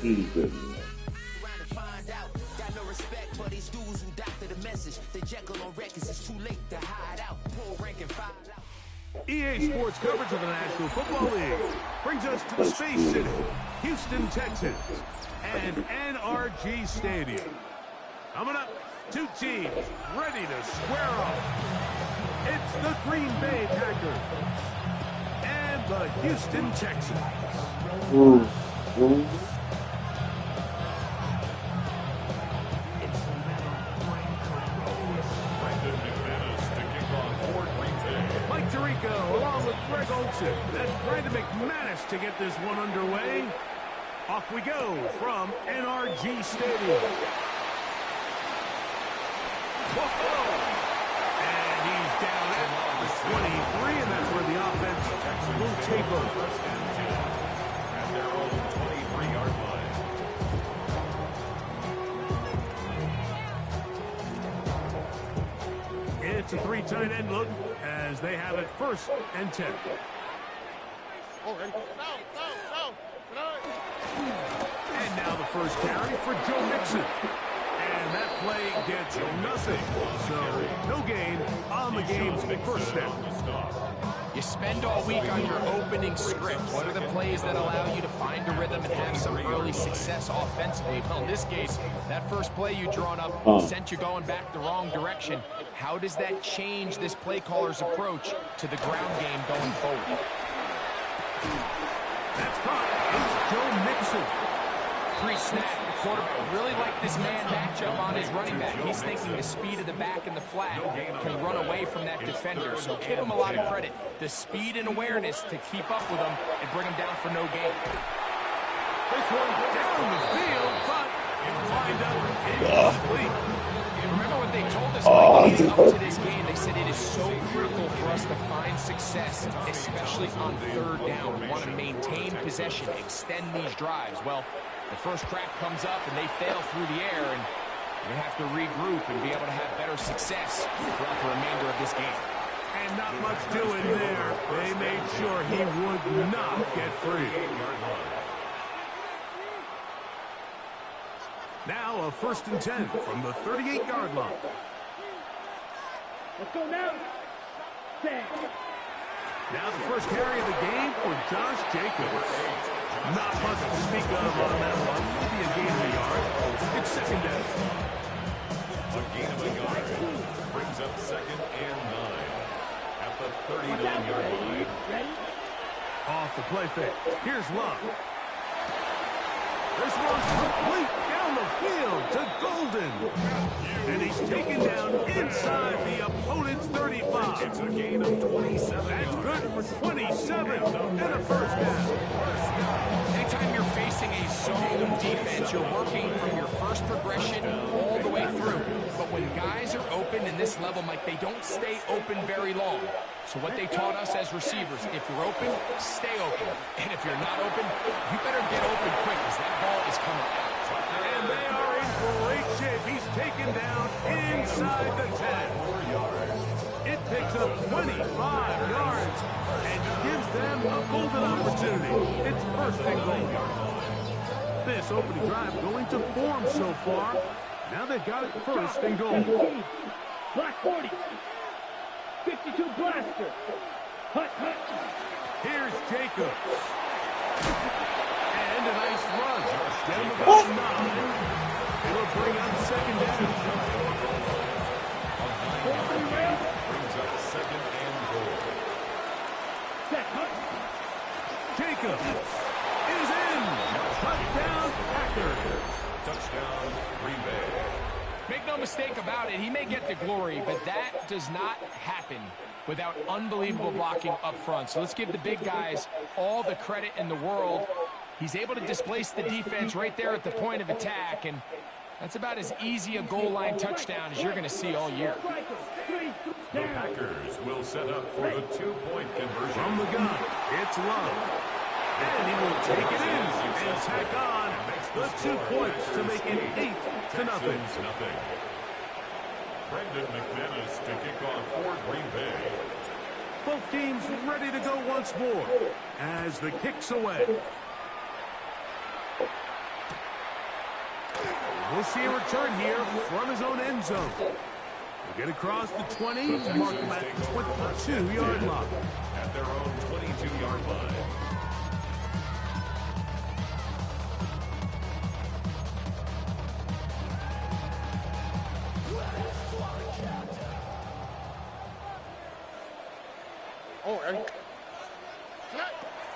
Even. EA Sports coverage of the National Football League brings us to the Space City, Houston, Texas, and NRG Stadium. Coming up, two teams ready to square off. It's the Green Bay Packers and the Houston Texans. Mike Tirico along with Greg Olsen. That's Brandon McManus to get this one underway. Off we go from NRG Stadium. Whoa! And he's down at the 23, and that's where the offense will take over. At their own 23-yard line. It's a three tight end look as they have it 1st and 10. And now the first carry for Joe Mixon. And that play gets nothing. So no gain on the game's first snap. You spend all week on your opening script. What are the plays that allow you to find a rhythm and have some early success offensively? Well, in this case, that first play you drawn up sent you going back the wrong direction. How does that change this play caller's approach to the ground game going forward? That's caught. It's Joe Mixon. Pre-snap, the quarterback really liked this man matchup on his running back. He's thinking the speed of the back in the flat can run away from that defender. So give him a lot of credit. The speed and awareness to keep up with him and bring him down for no gain. This one down the field, but it lined up incomplete. Remember what they told us leading up to this game? They said it is so critical for us to find success, especially on 3rd down. We want to maintain possession, extend these drives. Well, the first crack comes up and they fail through the air, and they have to regroup and be able to have better success throughout the remainder of this game. And not much doing there. They made sure he would not get free. Now a 1st and 10 from the 38-yard line. Let's go now. Now the first carry of the game for Josh Jacobs. Not much to speak of on that one. Maybe a gain of a yard. It's 2nd down. A gain of a yard brings up 2nd and 9 at the 39-yard line. Off the play fake. Here's Love. This one's complete down the field to Golden. And he's taken down inside the opponent's 35. It's a gain of 27. That's good for 27 and a 1st down. Anytime you're facing a zone defense, you're working from your first progression all the way through. But when guys are open in this level, Mike, they don't stay open very long. So what they taught us as receivers, if you're open, stay open. And if you're not open, you better get open quick because that ball is coming out. And they are in great shape. He's taken down inside the 10. It picks up 25 yards and gives them a golden opportunity. It's 1st and goal. This opening drive going to form so far. Now they've got it 1st and goal. Black 40. 52 blaster. Hut, hut. Here's Jacobs. And a nice run. Get him about 9. It'll bring up 2nd down. Brings up 2nd and goal. Jacobs is in. Touchdown, Packers. Touchdown, Green Bay. Make no mistake about it, he may get the glory, but that does not happen without unbelievable blocking up front. So let's give the big guys all the credit in the world. He's able to displace the defense right there at the point of attack, and that's about as easy a goal line touchdown as you're going to see all year. The Packers will set up for the 2-point conversion. From the gun, it's Love. And he will take it in and tack on the 2 points to make it 8-0. Brandon McManus to kick off for Green Bay. Both teams ready to go once more as the kick's away. We'll see a return here from his own end zone. He'll get across the 20 to mark him at the 22-yard line. At their own 22-yard line.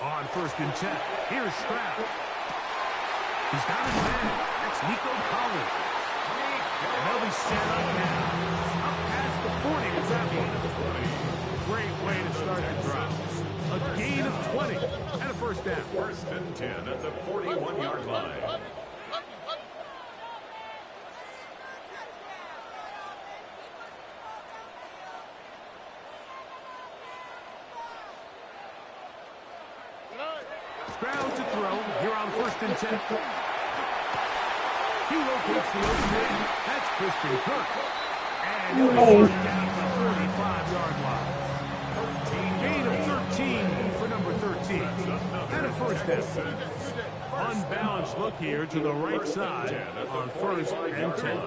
On 1st and 10, here's Stroud. He's got his man. That's Nico Collins. And they'll be set up now. Up past the 40. What's that mean? Great way to start the drive. A gain of 20 and a 1st down. 1st and 10 at the 41-yard line. Stroud to throw here on 1st and 10. He locates the open man. That's Christian Kirk. And he'll be first down to the 45-yard line. Gain of 13 for number 13. And a 1st down. Unbalanced look here to the right side on 1st and 10.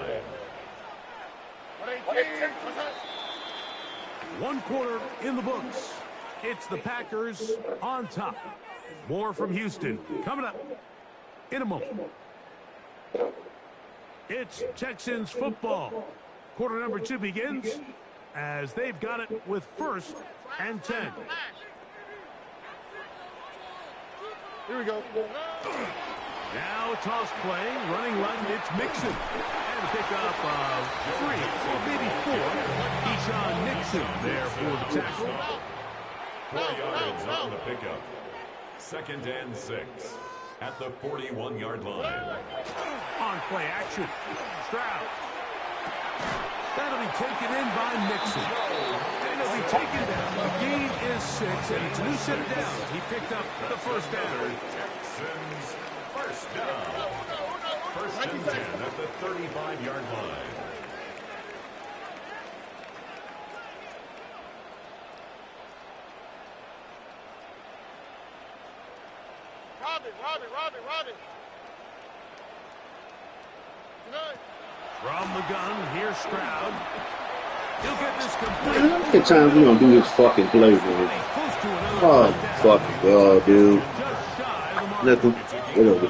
1 quarter in the books. It's the Packers on top. More from Houston coming up in a moment. It's Texans football. Quarter number 2 begins as they've got it with 1st and 10. Here we go. Now a toss play, running left, it's Mixon. And a pickup of 3, or maybe 4. Keyshawn Nixon there for the tackle. 4 yards on the pickup. 2nd and 6 at the 41-yard line. On play action, Stroud. That'll be taken in by Nixon. And it'll be taken down. The gain is 6, and it's a new set of downs. He picked up the 1st down. Texans 1st down. 1st and 10 at the 35-yard line. Robbie. From the gun, here's Stroud. He'll get this complete. Man, how many times we gonna do this fucking play, man? Oh, fucking God, dude. Nothing. Whatever.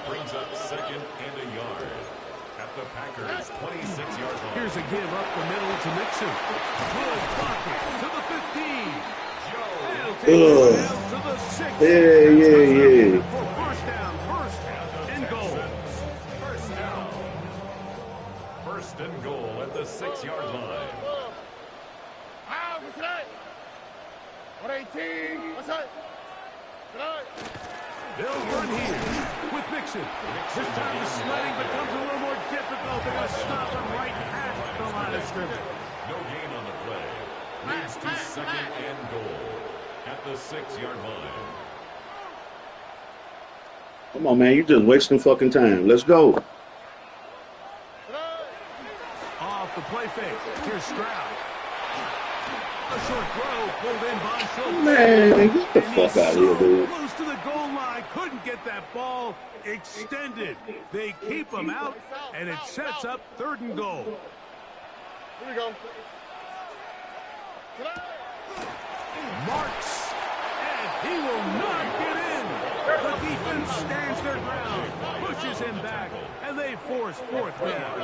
Brings up 2nd and a yard at the Packers 26-yard line. Here's a give up the middle to Nixon. Good pocket to the 15. They'll take it down to the 6. Yeah. For 1st down, 1st and goal. 1st down. 1st and goal at the 6-yard line. 118. What's that? They'll run here with Mixon. This time the sledding becomes a little more difficult. They're going to stop him right at the line of scrimmage. No gain on the play. Leads to 2nd and goal at the 6-yard line. Come on, man. You're just wasting fucking time. Let's go. Off the play fake. Here's Stroud. A short throw pulled in by Schultz. Man, get the fuck out of here, dude. Close to the goal line. Couldn't get that ball extended. They keep him out, and it sets up 3rd and goal. Here we go. Marks, and he will not get in. The defense stands their ground, pushes him back, and they force 4th down.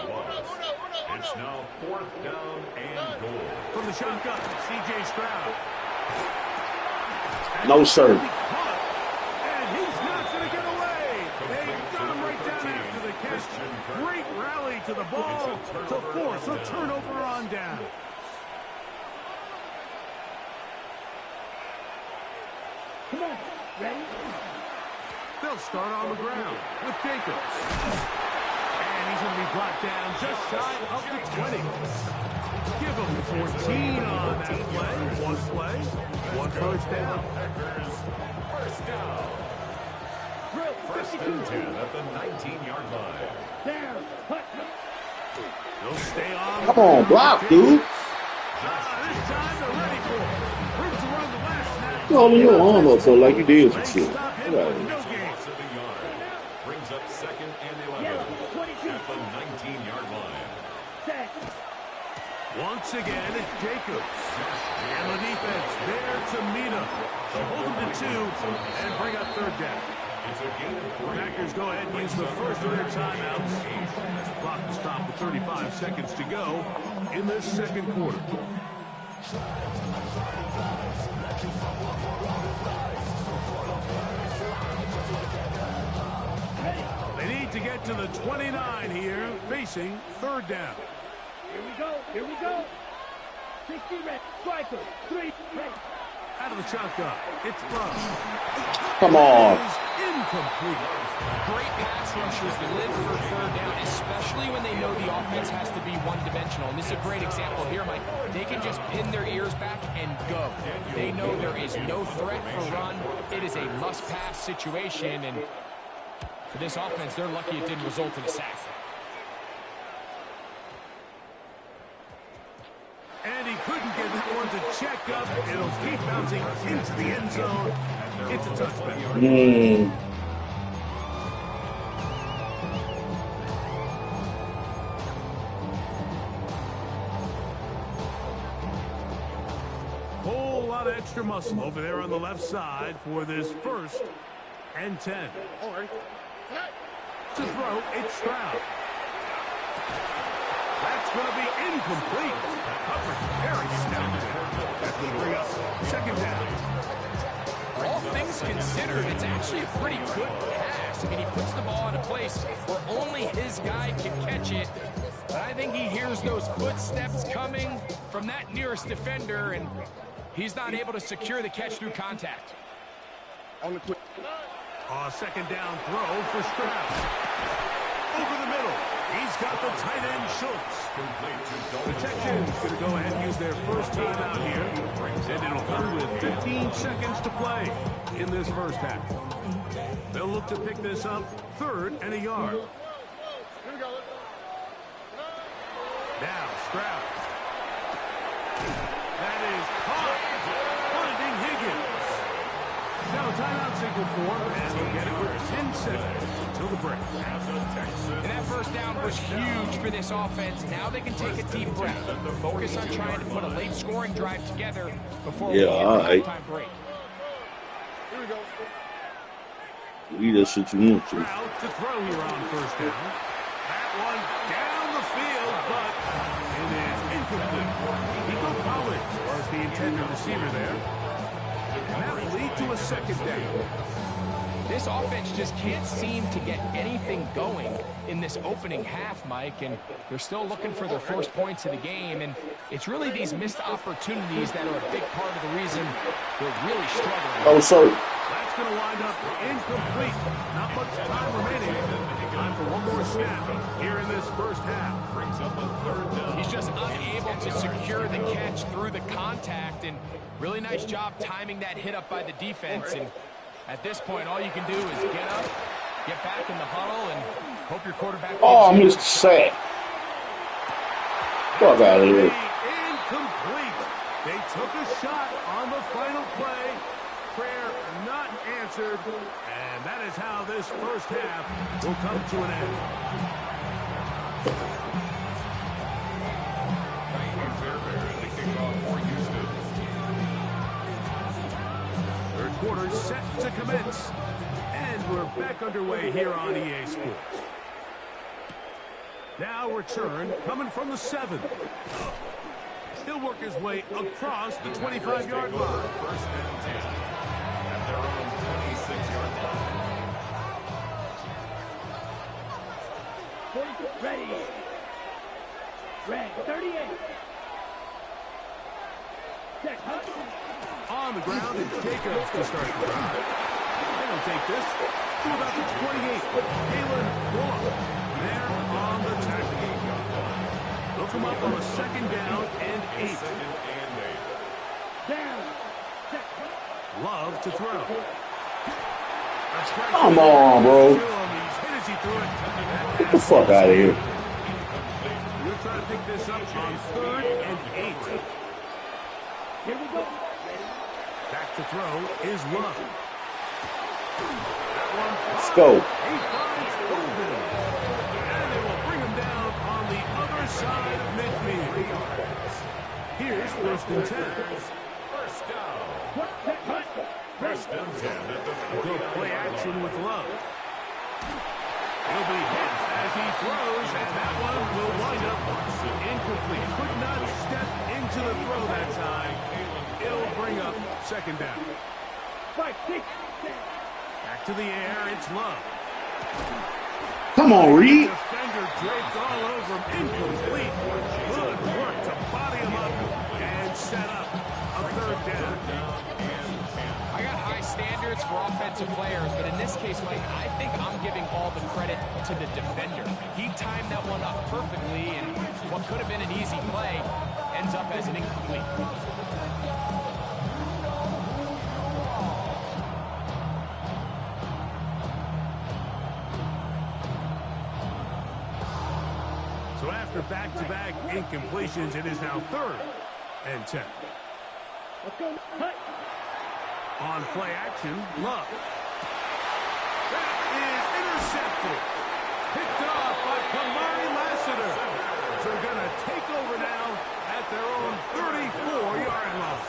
It's now 4th down and goal. From the shotgun, C.J. Stroud. And No, sir. and he's not going to get away. They got him right down after the catch. Great rally to the ball to force a turnover on down. Come on, ready? They'll start on the ground with Jacobs. And he's going to be brought down just shy of the 20. Give him 14 on that play. 1 play, 1 1st down. 1st down. 1st and 10 at the 19-yard line. Down. Hut. They'll stay on. Come on, block, dude. This time they're ready for it. Room to run the last snap. You holding your arm up so like you did some shit. Stop him Right. for no gain. Loss of a yard. Brings up second and 11 Yeah, 22. at the 19-yard line. Set. Once again, it's Jacobs. And the defense there to meet him. They'll hold him to 2 and bring up third down. It's a gain of 3. Packers go ahead and use the first of their timeouts. As the clock is stopped with 35 seconds to go in this second quarter. They need to get to the 29 here, facing third down. Here we go. Here we go. 60 red. Striker. 3 red. Out of the shotgun, it's thrown. Come on. Is incomplete. Great pass rushers live for third down, especially when they know the offense has to be one-dimensional. And this is a great example here, Mike. They can just pin their ears back and go. They know there is no threat for run. It is a must-pass situation, and for this offense, they're lucky it didn't result in a sack. And he couldn't get that one to check up. It'll keep bouncing into the end zone. It's a touchback. Whole lot of extra muscle over there on the left side for this 1st and 10. All right. To throw, it's Stroud. That's going to be incomplete. Coverage very stout. That's going to bring us second down. For all things considered, it's actually a pretty good pass. I mean, he puts the ball in a place where only his guy can catch it. But I think he hears those footsteps coming from that nearest defender, and he's not able to secure the catch through contact. On the quick. Second down throw for Stroud. Over the middle. He's got the tight end Schultz. The Texans going to go ahead and use their first timeout here. And it'll come with 15 seconds to play in this first half. They'll look to pick this up 3rd and a yard. Here we go. Now Stroud. That is caught. Finding Higgins. Now a timeout signal form, and we'll get it with 10 seconds until the break. And that first down was huge for this offense. Now they can take a deep breath, focus on trying to put a late scoring drive together before we hit the halftime break. Here we go. You just what you want to. Stroud to throw here on first down. That one down the field, but it is incomplete. Nico Collins was the intended receiver there. And that will lead to a second down. This offense just can't seem to get anything going in this opening half, Mike, and they're still looking for their first points of the game, and it's really these missed opportunities that are a big part of the reason they're really struggling. Oh, sorry. That's going to wind up incomplete. Not much time remaining. Time for one more snap here in this first half. Brings up a 3rd down. He's just unable to secure the catch through the contact, and really nice job timing that hit up by the defense. And at this point, all you can do is get up, get back in the huddle, and hope your quarterback... Oh, I missed the sack. Fuck out of here. Incomplete. They took a shot on the final play. Prayer not answered. And that is how this first half will come to an end. The kickoff for Houston. Third quarter set to commence. And we're back underway here on EA Sports. Now return coming from the 7. He'll work his way across the 25-yard line. 1st and 10 at their own 26-yard line. Ready. Red. 38. Check. On the ground, it's Jacobs to start the drive. They will take this to about the 28. Kalen Bullock there on the tackle. They'll come up on a second down and 8. 2nd and 8. Down. Check. Love to throw. Come on, bro. He's hit as he threw it. Get the fuck out of here. We'll try to pick this up on 3rd and 8. Here we go. Back to throw is Love. That one. Let's go. He finds Golden. And they will bring him down on the other side of midfield. Here's first and 10. First down. First and 10 at the 40. Good play action with Love. He'll be hit as he throws, and that one will wind up incomplete. Could not step into the throw that time. It'll bring up second down. Back to the air, it's Love. Come on, Reed. Defender draped all over him, incomplete. Good work to body him up and set up a third down. I got high standards for offensive players, but in this case, Mike, I think I'm giving all the credit to the defender. He timed that one up perfectly, and what could have been an easy play ends up as an incomplete. So after back-to-back incompletions, it is now third and 10. On play action, Love. That is intercepted. Picked off by Kamari Lassiter. They're going to take over now at their own 34-yard line.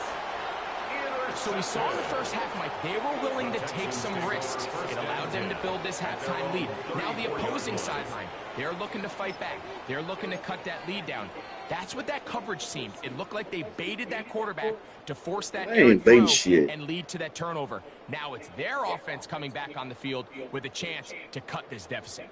So we saw in the first half, Mike, they were willing to take some risks. It allowed them to build this halftime lead. Now the opposing sideline, they're looking to fight back. They're looking to cut that lead down. That's what that coverage seemed. It looked like they baited that quarterback to force that errant throw and lead to that turnover. Now it's their offense coming back on the field with a chance to cut this deficit.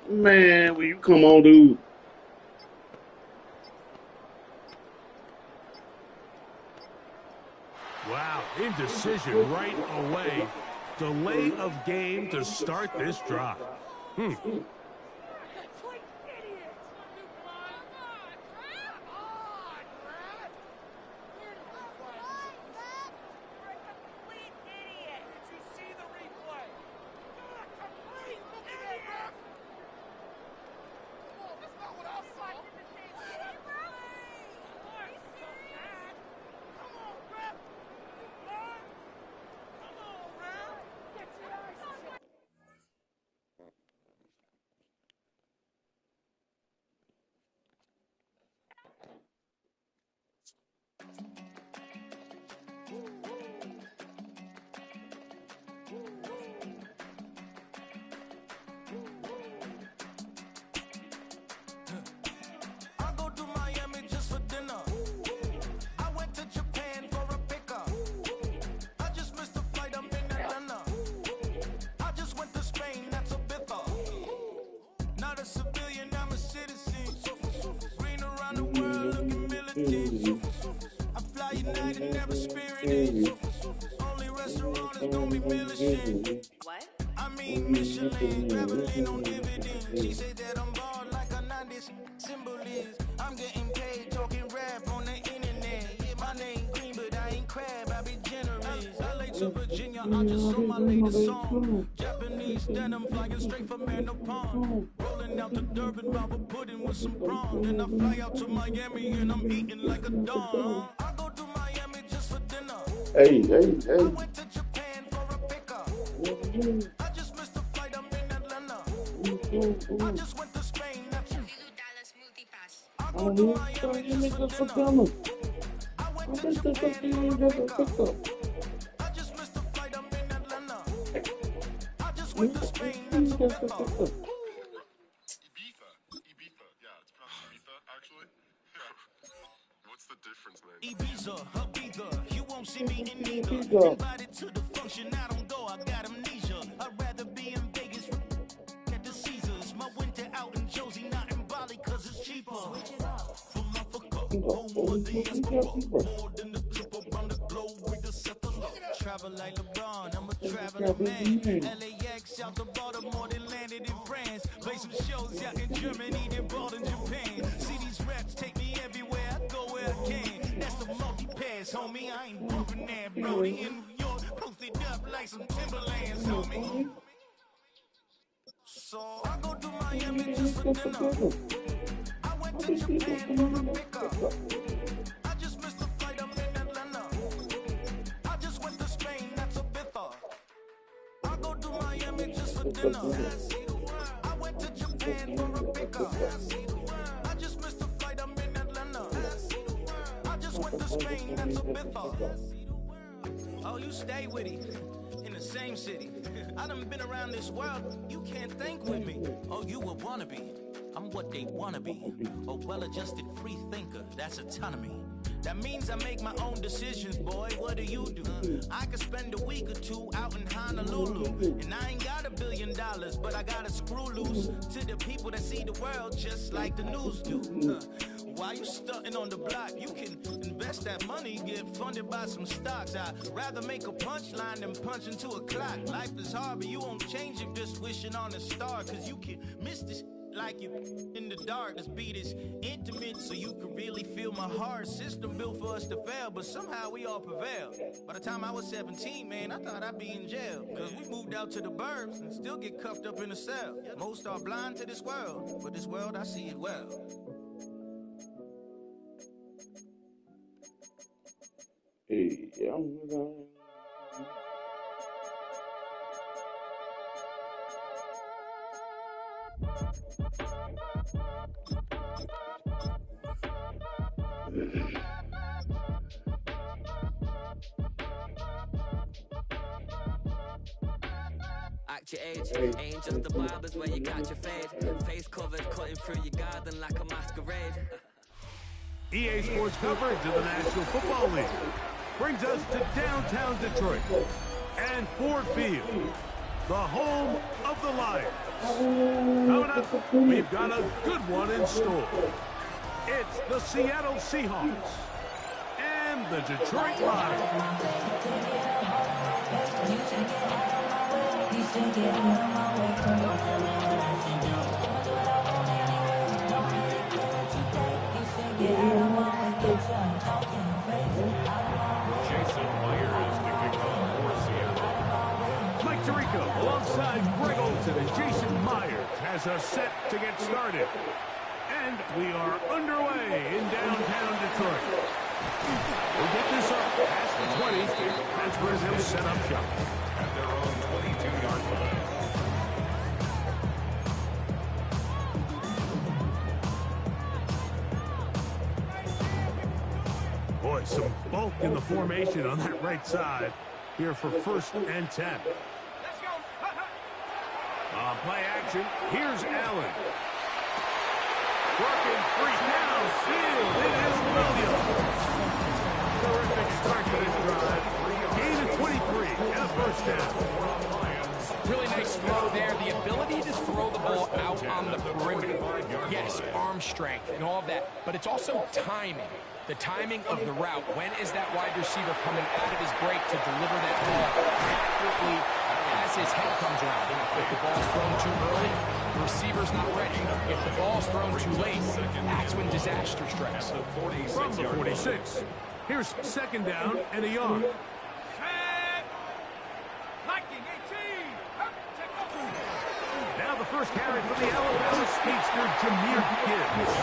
Man, will you come on, dude? Wow, indecision right away. Delay of game to start this drive. I fly United, never Spirited. Only restaurant is gonna be Michelin. What? I mean Michelin, traveling on dividends. She said that I'm bald like a 90s symbol is. I'm getting paid talking rap on the internet. Yeah, my name Green, but I ain't crab, I be generous. LA to Virginia, I just saw my latest song. Japanese denim flying straight from Manapon. Rolling out to Durban, Baba pudding with some prawn. Then I fly out to Miami and I'm eating like a dog. I go to Miami just for dinner. Hey. I went to Japan for a pickup. I just missed the flight, I'm in Atlanta. I just went to Spain, that's $2 multipass. I go to Miami just for dinner. I went to Japan for a pickup. I just missed the flight, I'm in Atlanta. I just went to Spain, that's $2. Ibiza, Ibiza, you won't see me in neither. Invited to the function, I don't go, I got amnesia. I'd rather be in Vegas at the Caesars. My winter out in Josie, not in Bali, cause it's cheaper. For my fuck up, home of the Escort. More than the trip around the globe with the settler. Travel like LeBron, I'm a traveler man. LAX out to Baltimore, then landed in France. Play some shows out in Germany, then bought in Japan. See these raps take me everywhere, I go where I can. That's the multi-pass, homie. I ain't bumping that, Brody. In New York, posted booted up like some Timberlands on me. So I go to Miami just for dinner. I went to Japan for a pickup. I just missed the flight, I'm in Atlanta. I just went to Spain, that's a bither. I go to Miami just for dinner. I went to Japan for a pickup. I just missed the flight, I'm in Atlanta. I just went to Spain, that's a bither. Oh, you stay with him in the same city. I done been around this world, you can't think with me. Oh, you a wannabe, I'm what they wanna be. A well-adjusted free thinker, that's autonomy. That means I make my own decisions, boy, what do you do? I could spend a week or two out in Honolulu, and I ain't got $1 billion, but I got a screw loose to the people that see the world just like the news do. While you stunting on the block, you can invest that money, get funded by some stocks. I'd rather make a punchline than punch into a clock. Life is hard, but you won't change it just wishing on a star, cause you can miss this like you in the dark. This beat is intimate, so you can really feel my heart. System built for us to fail, but somehow we all prevail. By the time I was 17, man, I thought I'd be in jail, cause we moved out to the burbs and still get cuffed up in a cell. Most are blind to this world, but this world, I see it well. Hey, Act your age, ain't just the barbers where you catch your fade. Face covered, cutting through your garden like a masquerade. EA Sports coverage of the National Football League brings us to downtown Detroit and Ford Field, the home of the Lions. Coming up, we've got a good one in store. It's the Seattle Seahawks and the Detroit Lions. Jason Myers to kick off for Seattle. Mike Tirico alongside Greg Olsen and Jason Myers has us set to get started. And we are underway in downtown Detroit. We'll get this up past the 20s. That's where they'll set up shop. At their own 22-yard line. Boy, some bulk in the formation on that right side here for 1st and 10. On play action, here's Allen. Working free downfield. It is Williams. Terrific start to this drive. Gain of 23 and a 1st down. Really nice throw there. The ability to throw the ball out on the perimeter. Yes, arm strength and all of that, but it's also timing. The timing of the route. When is that wide receiver coming out of his break to deliver that ball accurately as his head comes around? If the ball's thrown too early, the receiver's not ready. If the ball's thrown too late, that's when disaster strikes. From the 46, here's 2nd down and a yard. Now the first carry for the Alabama speedster, Jahmyr Gibbs.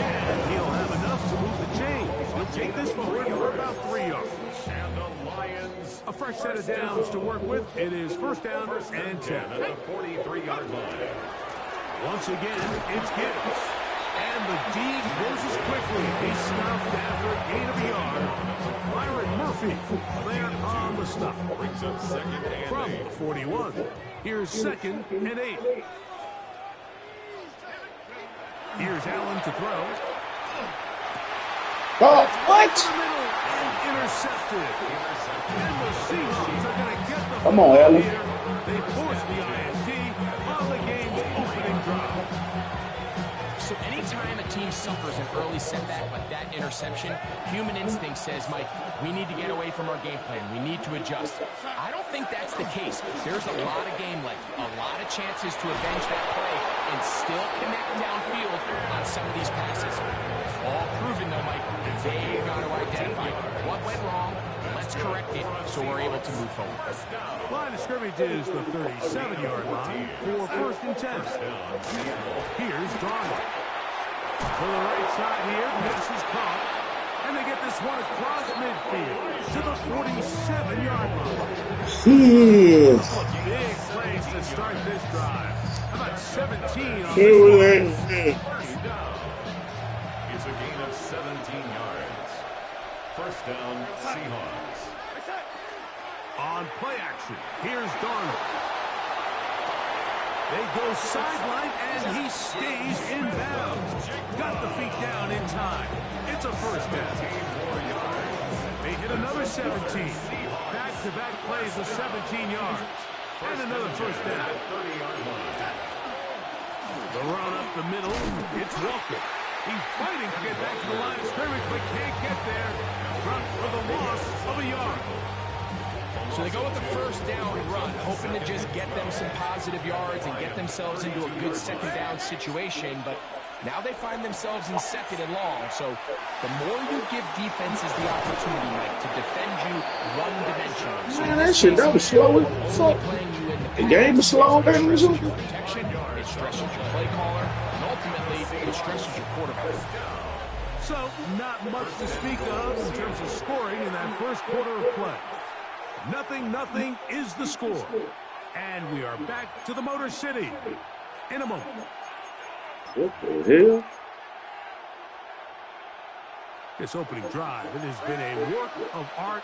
And he'll have enough to move the chains. He'll take this forward for about 3 yards. And the Lions. A fresh set of downs to work with. It is 1st down and 10. At the 43-yard line. Once again, it's Gibbs. And the D closes quickly. He's stopped after a gain of a yard. Byron Murphy there on the stop. Brings up 2nd and From 8. the 41, here's 2nd and 8. Here's Allen to throw. oh, what? And intercepted. And the Seahawks are going to get the Come on, Allen. here. They force the INT on the game's opening drive. So anytime a team suffers an early setback like that interception, human instinct says, Mike, we need to get away from our game plan. We need to adjust. I don't think that's the case. There's a lot of game left, a lot of chances to avenge that play and still connect downfield on some of these passes. All proven, though, Mike, they've got to identify what went wrong, let That's corrected, so we're able to move forward. Line of scrimmage is the 37-yard line for 1st and 10. Here's Darnold. To the right side here, pass is caught. And they get this one across midfield to the 47-yard line. Yes. Big place to start this drive. How about 17 on Here this we one? are. It's a gain of 17 yards. First down, Seahawks. On play action, here's Darnold. They go sideline, and he stays in bounds. Got the feet down in time. It's a first down. They hit another 17. Back-to-back plays of 17 yards. And another first down. The run up the middle. It's Walker. He's fighting to get back to the line of scrimmage, but can't get there. Dropped for the loss of a yard. So they go with the first down run, hoping to just get them some positive yards and get themselves into a good second down situation. But now they find themselves in 2nd and long. So the more you give defenses the opportunity, Mike, to defend you one-dimensionally. So Man, that was slow. The game is slow down. Protection, it stresses your play caller, and ultimately it stresses your quarterback. So not much to speak of in terms of scoring in that first quarter of play. 0-0 is the score. And we are back to the Motor City in a moment. What the hell? This opening drive, it has been a work of art.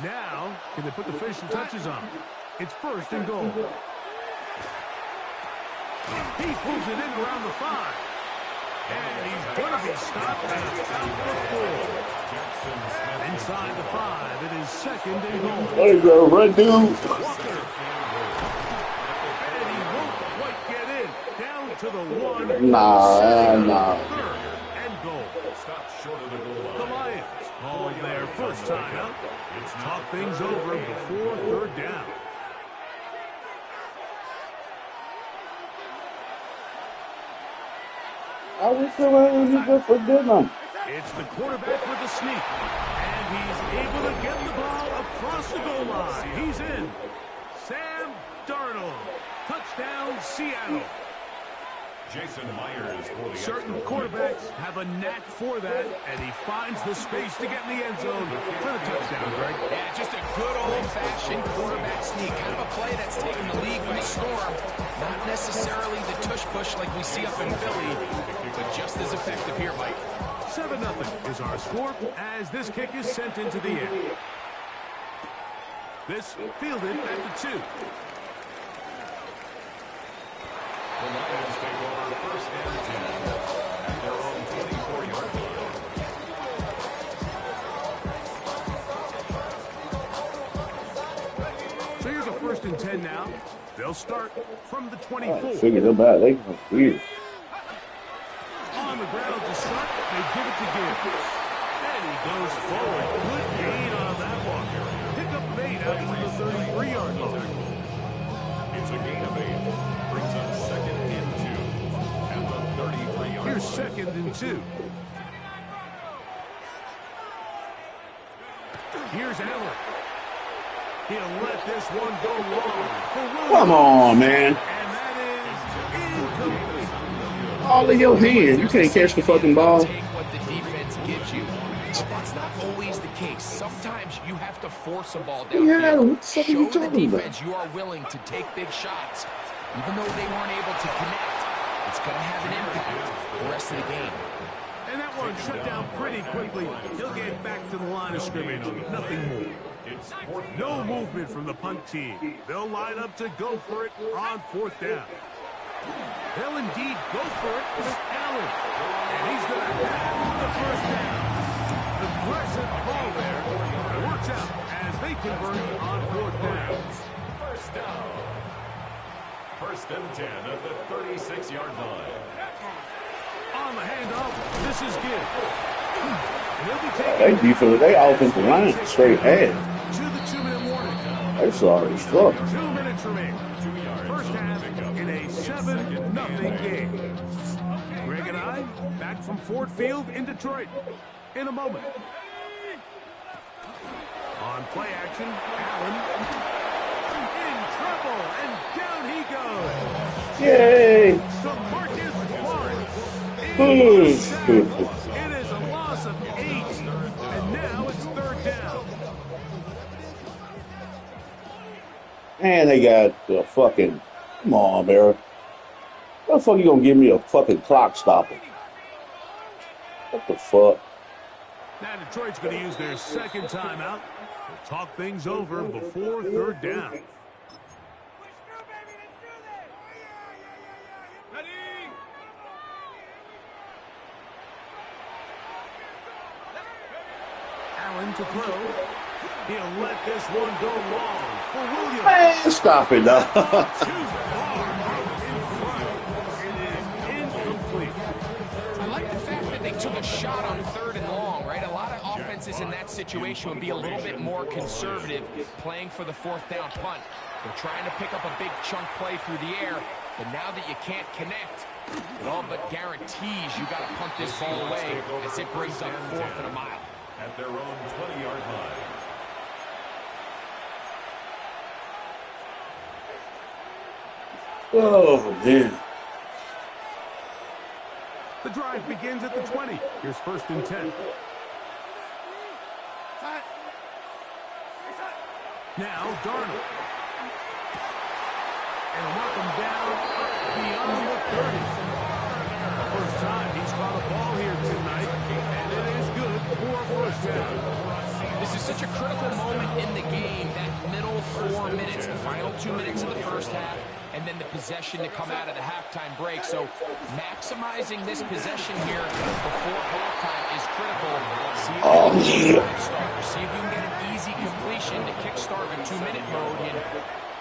Now, can they put the finishing touches on it? It's 1st and goal. He pulls it in around the 5. And he's going to be stopped at about the 4. Inside the 5, it is 2nd and goal. There you go, run, dude. Walker. And he won't quite get in. Down to the 1. Nah. 3rd and goal. Stop short of the goal line. The Lions call their first timeout. It's talk things over before 3rd down. I was feeling you just for dinner. It's the quarterback with the sneak. And he's able to get the ball across the goal line. He's in. Sam Darnold. Touchdown, Seattle. Jason Myers for the Certain extra quarterbacks have a knack for that, and he finds the space to get in the end zone for the touchdown, Greg. Yeah, just a good old-fashioned quarterback sneak. Kind of a play that's taken the league by storm. Not necessarily the tush-push like we see up in Philly, but just as effective here, Mike. 7-0 is our score as this kick is sent into the air. This fielded at the 2. The Lions take over 1st and 10 at their own 24-yard line. So here's a 1st and 10 now. They'll start from the 24. Figure them out. They go weird. On the ground to start, they give it to Gibbs. And he goes forward. Good gain on that one. Pick up 8 out to the 33-yard line. It's a gain of 8. Brings up 2nd and 2 at the 33-yard line. Here's 2nd and 2. Here's Allen. He'll let this one go long for Williams. Come on, man. And that is incomplete. All in your hand. You can't catch the fucking ball. Take what the defense gives you. But that's not always the case. Sometimes you have to force a ball downfield. Yeah, what the fuck are you Show the talking about? defense you are willing to take big shots. Even though they weren't able to connect, it's going to have an impact the rest of the game. And that one shut down pretty quickly. He'll get back to the line of scrimmage. Nothing more. No movement from the punt team. They'll line up to go for it on 4th down. They'll indeed go for it with Allen. And he's going to have the first down. Aggressive ball there. It works out as they convert on 4th down. First down. 1st and 10 at the 36-yard line. On the handoff, this is Gibbs. He'll be taking Thank you for the offensive line straight ahead. to the 2-minute warning. They sorry as fuck. 2 minutes remaining. First half in a 7-0 game. Greg and I back from Ford Field in Detroit in a moment. On On play action, Allen in trouble, and down he goes. Yay! So Marcus Lawrence. It is a loss of 8, and now it's third down. And they got the fucking, come on, Barry. What the fuck you gonna give me a fucking clock stopper? What the fuck? Now Detroit's going to use their second timeout to talk things over before third down. Allen to throw. He'll let this one go long for Williams. Man, stop it now. I like the fact that they took a shot on third and long, right? A lot of offenses in that situation would be a little bit more conservative playing for the fourth down punt. They're trying to pick up a big chunk play through the air, but now that you can't connect, it all but guarantees you got to punt this ball away as it brings up 4th and a mile. At their own 20-yard line. Oh, man. The drive begins at the 20. Here's 1st and 10. Now Darnold. And welcome down beyond the 30. First time he's caught a ball here tonight, and it is good for a first down. This is such a critical moment in the game, that middle 4 minutes, the final 2 minutes of the first half, and then the possession to come out of the halftime break. So maximizing this possession here before halftime is critical. See if you can get an easy completion to kickstart a 2-minute mode. And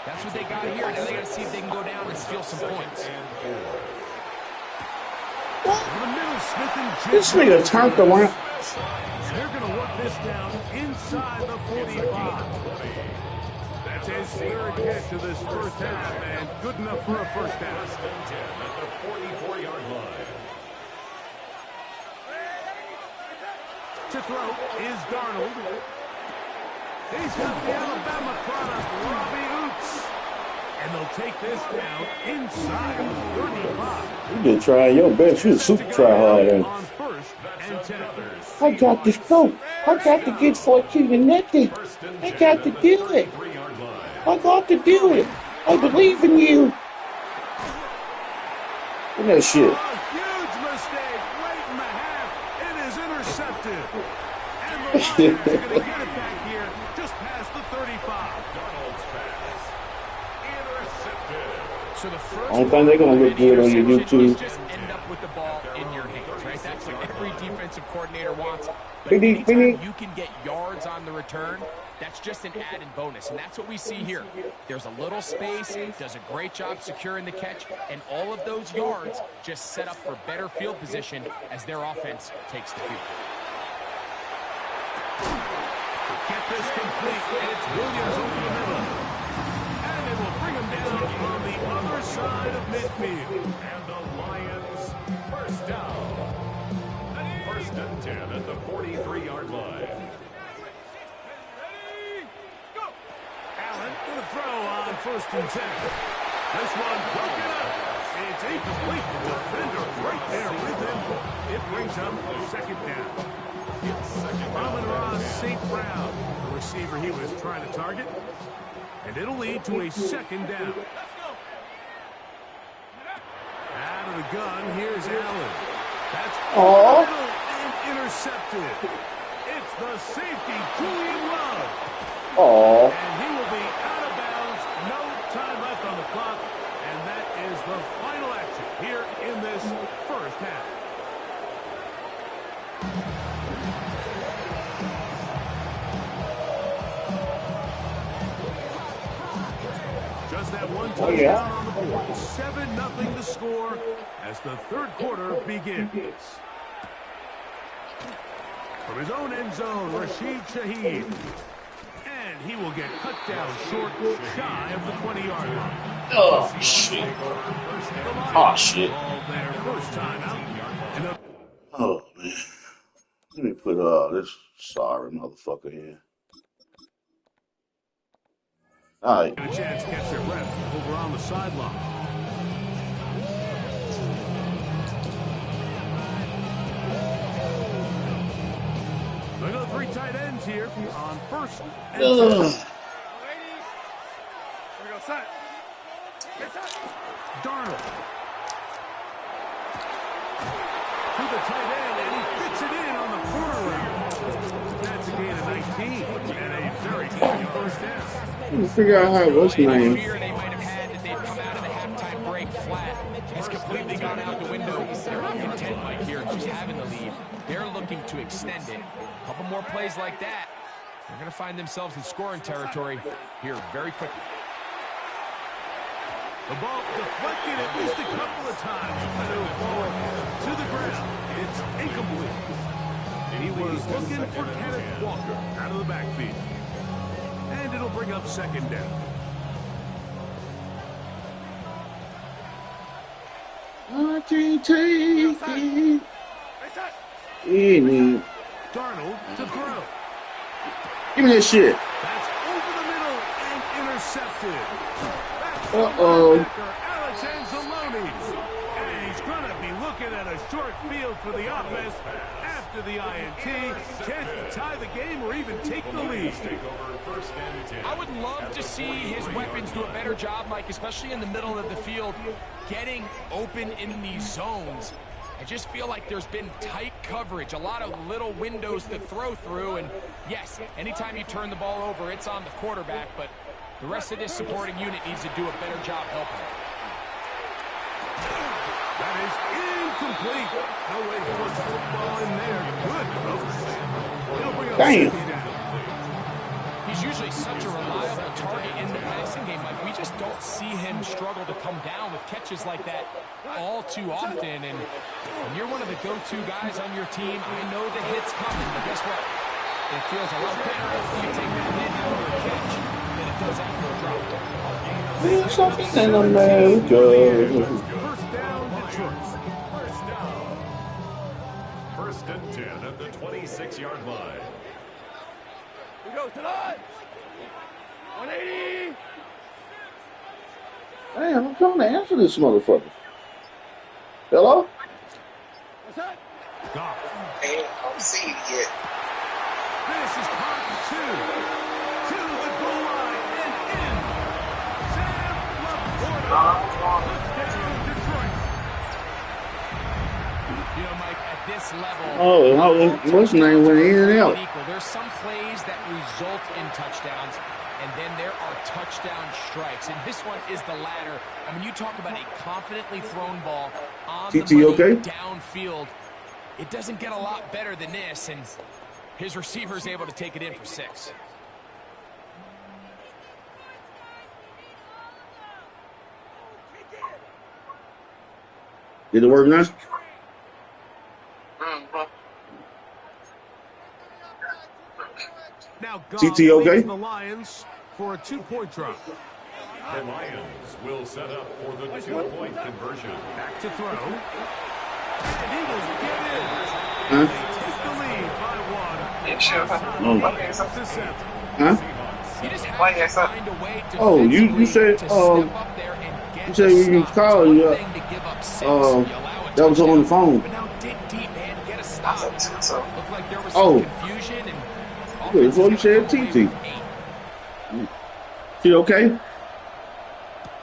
that's what they got here. Now they got to see if they can go down and steal some points. This nigga turned around. They're going to work this down inside the 45. That's his 3rd catch of this first half, and good enough for a first down. At the 44-yard line. To throw is Darnold. He's got the Alabama product, Robbie Oots. And they'll take this down inside the 35. You been trying your best. You super try hard. On 1st and 10. I got this go. I got to get 14 and nothing. I got to do it. I got to do it. I believe in you. Look at that shit. A huge mistake late in the half. It is intercepted. And the Lions are going to get it back here just past the 35. Darnold's pass. Intercepted. So the first I don't think they're going to look good on your YouTube. Just end up with the ball in your hands, right? That's what every defensive coordinator wants. But Finish. anytime you can get yards on the return, that's just an added bonus, and that's what we see here. There's a little space, does a great job securing the catch, and all of those yards just set up for better field position as their offense takes the field. Get this complete, and it's Williams over the middle. And it will bring him down on the other side of midfield. And the Lions first down. 1st and 10 at the 43-yard line. Allen with a throw on 1st and 10. This one broken up. It's incomplete. The defender right there with him. It brings up 2nd down. Amon-Ra St. Brown, the receiver he was trying to target. And it'll lead to a 2nd down. Out of the gun, here's Allen. That's and intercepted. It's the safety, Julian Love. Oh. And he will be out of bounds. No time left on the clock. And that is the final action here in this first half. Just that one touchdown on the board. 7-0 to score as the 3rd quarter begins. From his own end zone, Rashid Shaheed. And he will get cut down short, shy of the 20-yard line. Oh, shit. Oh, shit. Their first time out. Oh, man. Let me put this sorry motherfucker here. All right. Get a chance to catch their breath over on the sideline. They go 3 tight ends here on first and 10. Here we go, set. Get set. Darnold. To the tight end, and he fits it in on the corner route. That's a gain of 19 and a very easy first down. Figure out how what's Any name. fear they might have had that they'd come out of the halftime break flat has completely gone out the window. They're not content, Mike, here just having the lead. They're looking to extend it. A couple more plays like that, they're going to find themselves in scoring territory here very quickly. The ball deflected at least a couple of times, but it'll fall to the ground. It's incomplete. He was looking for Kenneth Walker out of the backfield. And it'll bring up second down. I can't take it. Any. Darnold to throw. Give me that shit. That's over the middle and intercepted. Uh-oh. Alex Anzalone. And he's going to be looking at a short field for the offense after the INT. Can't tie the game or even take the lead. I would love to see his weapons do a better job, Mike, especially in the middle of the field, getting open in these zones. I just feel like there's been tight coverage, a lot of little windows to throw through, and yes, anytime you turn the ball over, it's on the quarterback, but the rest of this supporting unit needs to do a better job helping. That is incomplete. No way to put the football in there. Good throw. It'll bring up Damn. second down. He's usually such a reliable target in the passing game. Like, we just don't see him struggle to come down with catches like that all too often. And when you're one of the go-to guys on your team, I know the hit's coming, but guess what? It feels a lot better if you take that hit after a catch than it does after a drop. There's something in America. First down, Detroit. First and 10 at the 26-yard line. Here we go, tonight. 180. Damn, I'm trying to answer this motherfucker. Hello? What's that? Goff. Hey, I don't see it yet. This is part 2. To the goal line and in. Sam Laporta. Touchdown, Detroit. You know, Mike, at this level, What's his name went in and out? there's some plays that result in touchdowns, and then there are touchdown strikes, and this one is the latter. I mean, you talk about a confidently thrown ball on the money okay? downfield. It doesn't get a lot better than this, and his receiver's able to take it in for 6. Did it work now? Now Goff CT okay? leads the Lions for a 2-point drop. The Lions will set up for the 2-point conversion. Back to throw. And Eagles get in. Huh? They take the lead by 1. Yeah, sure. To 7. Huh? You just have Why, to yes, sir. find a way to Oh, you said, step up there and get you said the you can stop. call It's you, one thing to give up 6. You allow a that was on the touchdown, phone. But now dig deep, man. Get a stop. That's it, so. Looked like there was Oh. some confusion, and Good, that's what you said, offense is TT. gonna come away with 8. She okay?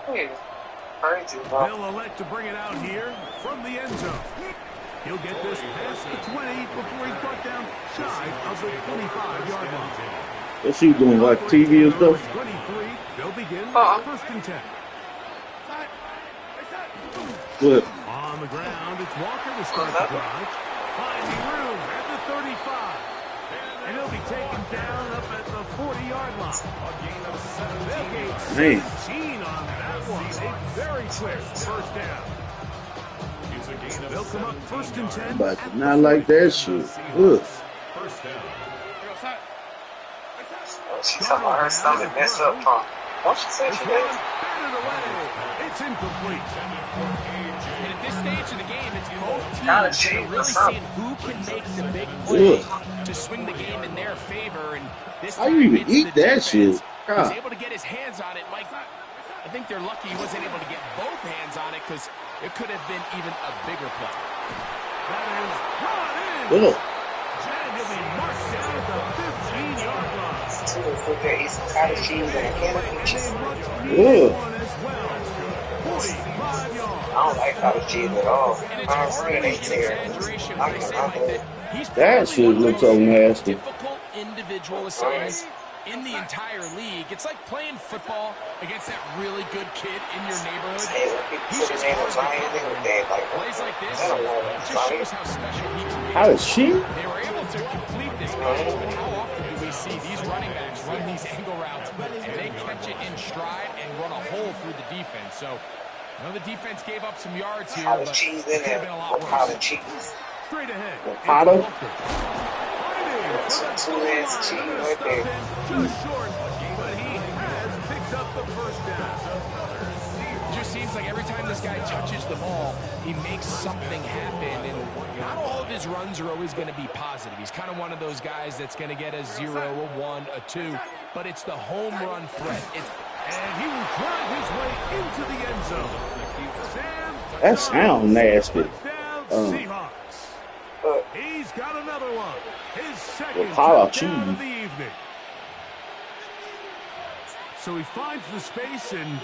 Hey, crazy, bro. They'll elect to bring it out here from the end zone. He'll get this past the 20 before he's brought down shy of the 25-yard line. What's she doing, like TV and stuff? 23, they'll begin first and 10. What? On the ground, it's Walker to start the drive. Finding room at the 35. And he'll be taken down up at the 40-yard line. They'll gain 17 on that one. A very quick first down. They'll come up first and 10. But not like that shit. Ugh. First down. She's talking about her stomach messed up, huh? Don't she say This she one did? batted away. It's incomplete. And at this stage of the game, it's both Gotta teams change really this up. seeing who can make the big play Ugh. to swing the game in their favor. And this How you time even it's eat the that defense shit? He's able to get his hands on it, Mike. I think they're lucky he wasn't able to get both hands on it because it could have been even a bigger play. That is brought in. Ugh. And he'll be marked down at the 15-yard line. He's cottage cheese and a can of peaches. Ugh. As well. 45 yards. I don't like cottage cheese at all. And it's hardly an exaggeration when I say, Mike, that he's That shit looks so nasty. difficult individual assignments in the entire league. It's like playing football against that really good kid in your neighborhood. Hey, when people put his name was Ryan, they were dead. Like, Plays like this I don't know if just it's shows how special he can be. How is she? They were able to complete this pass, but how often do we see these running backs run these angle routes and they catch it in stride and run a hole through the defense? So, I know the defense gave up some yards here, but cottage cheese it in could have there. been a lot Cottage worse. cheese. Straight ahead. Ricotta? Two hands of cheese right there. Just short, but he has picked up the first down. It just seems like every time this guy touches the ball, he makes something happen. And not all of his runs are always going to be positive. He's kind of one of those guys that's going to get a 0, a 1, a 2. But it's the home run threat. And he will drive his way into the end zone. That sounds nasty. Seahawks. He's got another one. His second Ricotta touchdown of cheese. the evening. So he finds the space and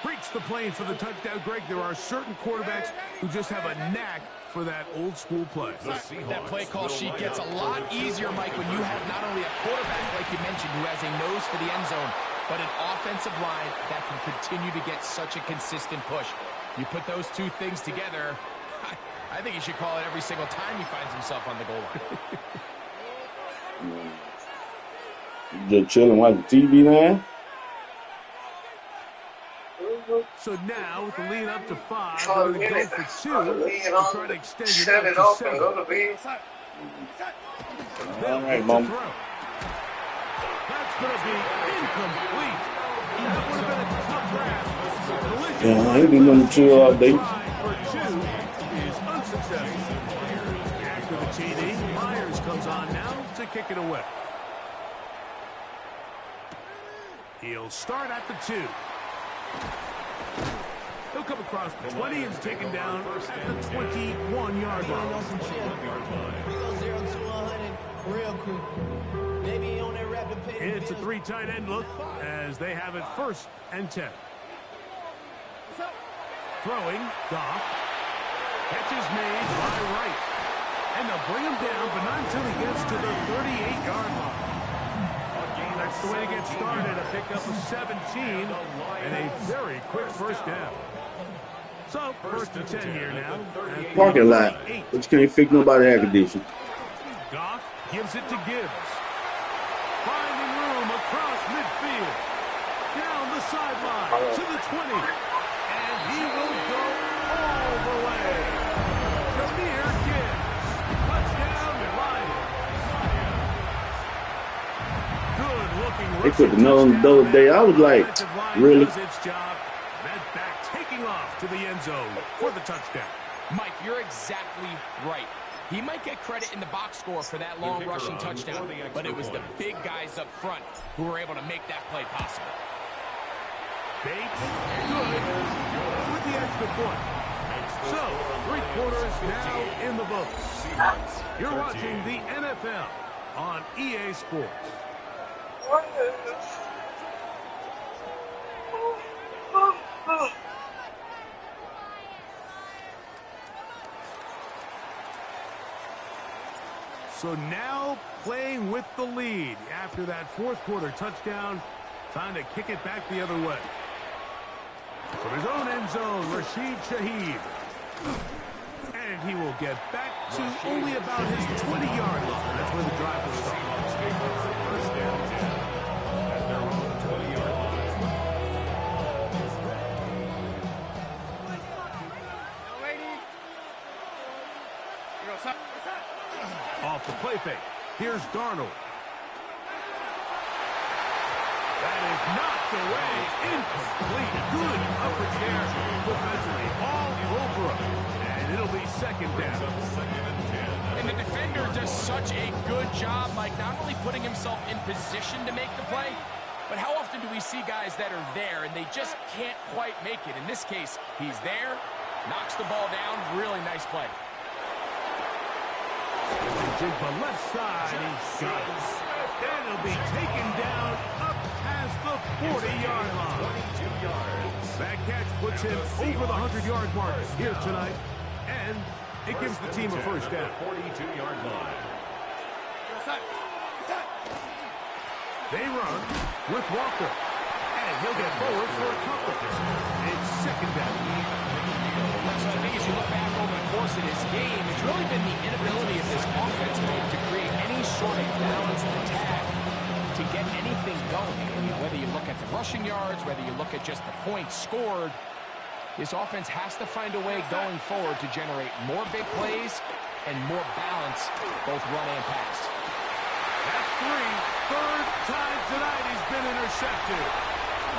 breaks the plane for the touchdown. Greg, there are certain quarterbacks who just have a knack for that old school play. That play call sheet gets a lot easier, Mike, when you have not only a quarterback, like you mentioned, who has a nose for the end zone, but an offensive line that can continue to get such a consistent push. You put those two things together, I think he should call it every single time he finds himself on the goal line. Just chilling watching TV now. So now, with the lead up to 5, we're going to go for 2 and try to extend it Shut out it to off 7. and go to bed. All right, Mom. That's going to be incomplete. That would have been a tough grasp. Yeah, I ain't been on the chill all day. For 2 is unsuccessful. After the TD, Myers comes on now to kick it away. He'll start at the 2. He'll come across the 20 and is taken down at the 21-yard line. It's a 3 tight end look as they have it 1st and 10. Throwing, Goff. Catch is made by Wright. And they'll bring him down, but not until he gets to the 38-yard line. That's the way to get started. A pickup of 17 and a very quick first down. So, 1st and 10 here now. Parking lot. But you can't fix nobody air condition. Goff gives it to Gibbs. Finding room across midfield. Down the sideline to the 20. And he will go all the way. Jahmyr Gibbs. Touchdown, Lions. Good looking. They put the nose on the other day. I was like, really? Its job. That back taking off to the end zone for the touchdown. Mike, you're exactly right. He might get credit in the box score for that long rushing touchdown, but it was the big guys up front who were able to make that play possible. Bates, good, with the extra point. So, 3 quarters now in the books. You're watching the NFL on EA Sports. So now playing with the lead after that 4th quarter touchdown. Time to kick it back the other way. From his own end zone, Rashid Shaheed. And he will get back to only about his 20-yard line. That's where the drive will start. First down 10 at their own 20-yard line. Off the play fake. Here's Darnold. That is knocked away. Incomplete. Good coverage there. Defensively all over him. And it'll be 2nd down. And the defender does such a good job, Mike, not only putting himself in position to make the play, but but how often do we see guys that are there and they just can't quite make it? In this case, he's there, knocks the ball down. Really nice play. To the left side, he's got it. And he'll be taken down up past the 40-yard line. 22 yards. That catch puts him over the 100-yard mark here tonight, and it gives the team a first down. 42-yard line. They run with Walker, and he'll get forward for a couple. It's second down. So I think as you look back over the course of this game, it's really been the inability of this offense to create any sort of balanced attack to get anything going. I mean, whether you look at the rushing yards, whether you look at just the points scored, this offense has to find a way going forward to generate more big plays and more balance, both run and pass. That's three. Third time tonight he's been intercepted.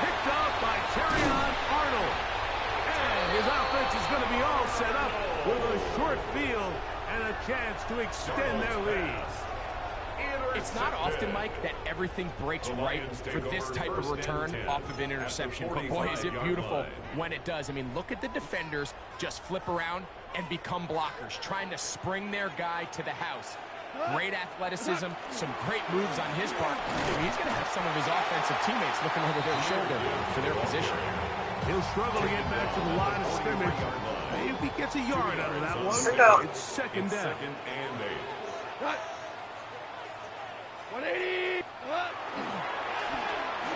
Picked up by Terrion Arnold. And his offense is going to be all set up with a short field and a chance to extend their leads. It's not often, Mike, that everything breaks right for this type of return off of an interception. But boy, is it beautiful when it does. I mean, look at the defenders just flip around and become blockers, trying to spring their guy to the house. Great athleticism, some great moves on his part. He's going to have some of his offensive teammates looking over their shoulder for their position. He'll struggle to get back to the line of scrimmage. If he gets a yard out of that one, it's second down. Second and 8. 180.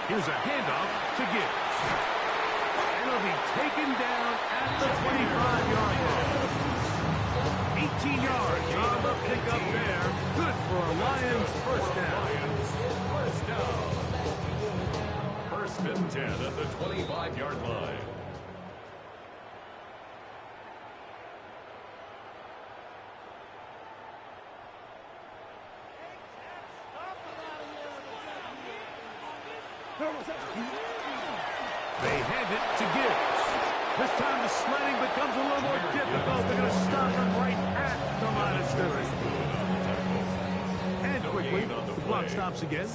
Here's a handoff to Gibbs. And he'll be taken down at the 25-yard line. 18 yards on the pickup there. Good for a Lions first down. First down. First and 10 at the 25-yard line. They hand it to Gibbs. This time the sledding becomes a little more difficult. They're going to stop him right at the line of scrimmage. And quickly, the clock stops again.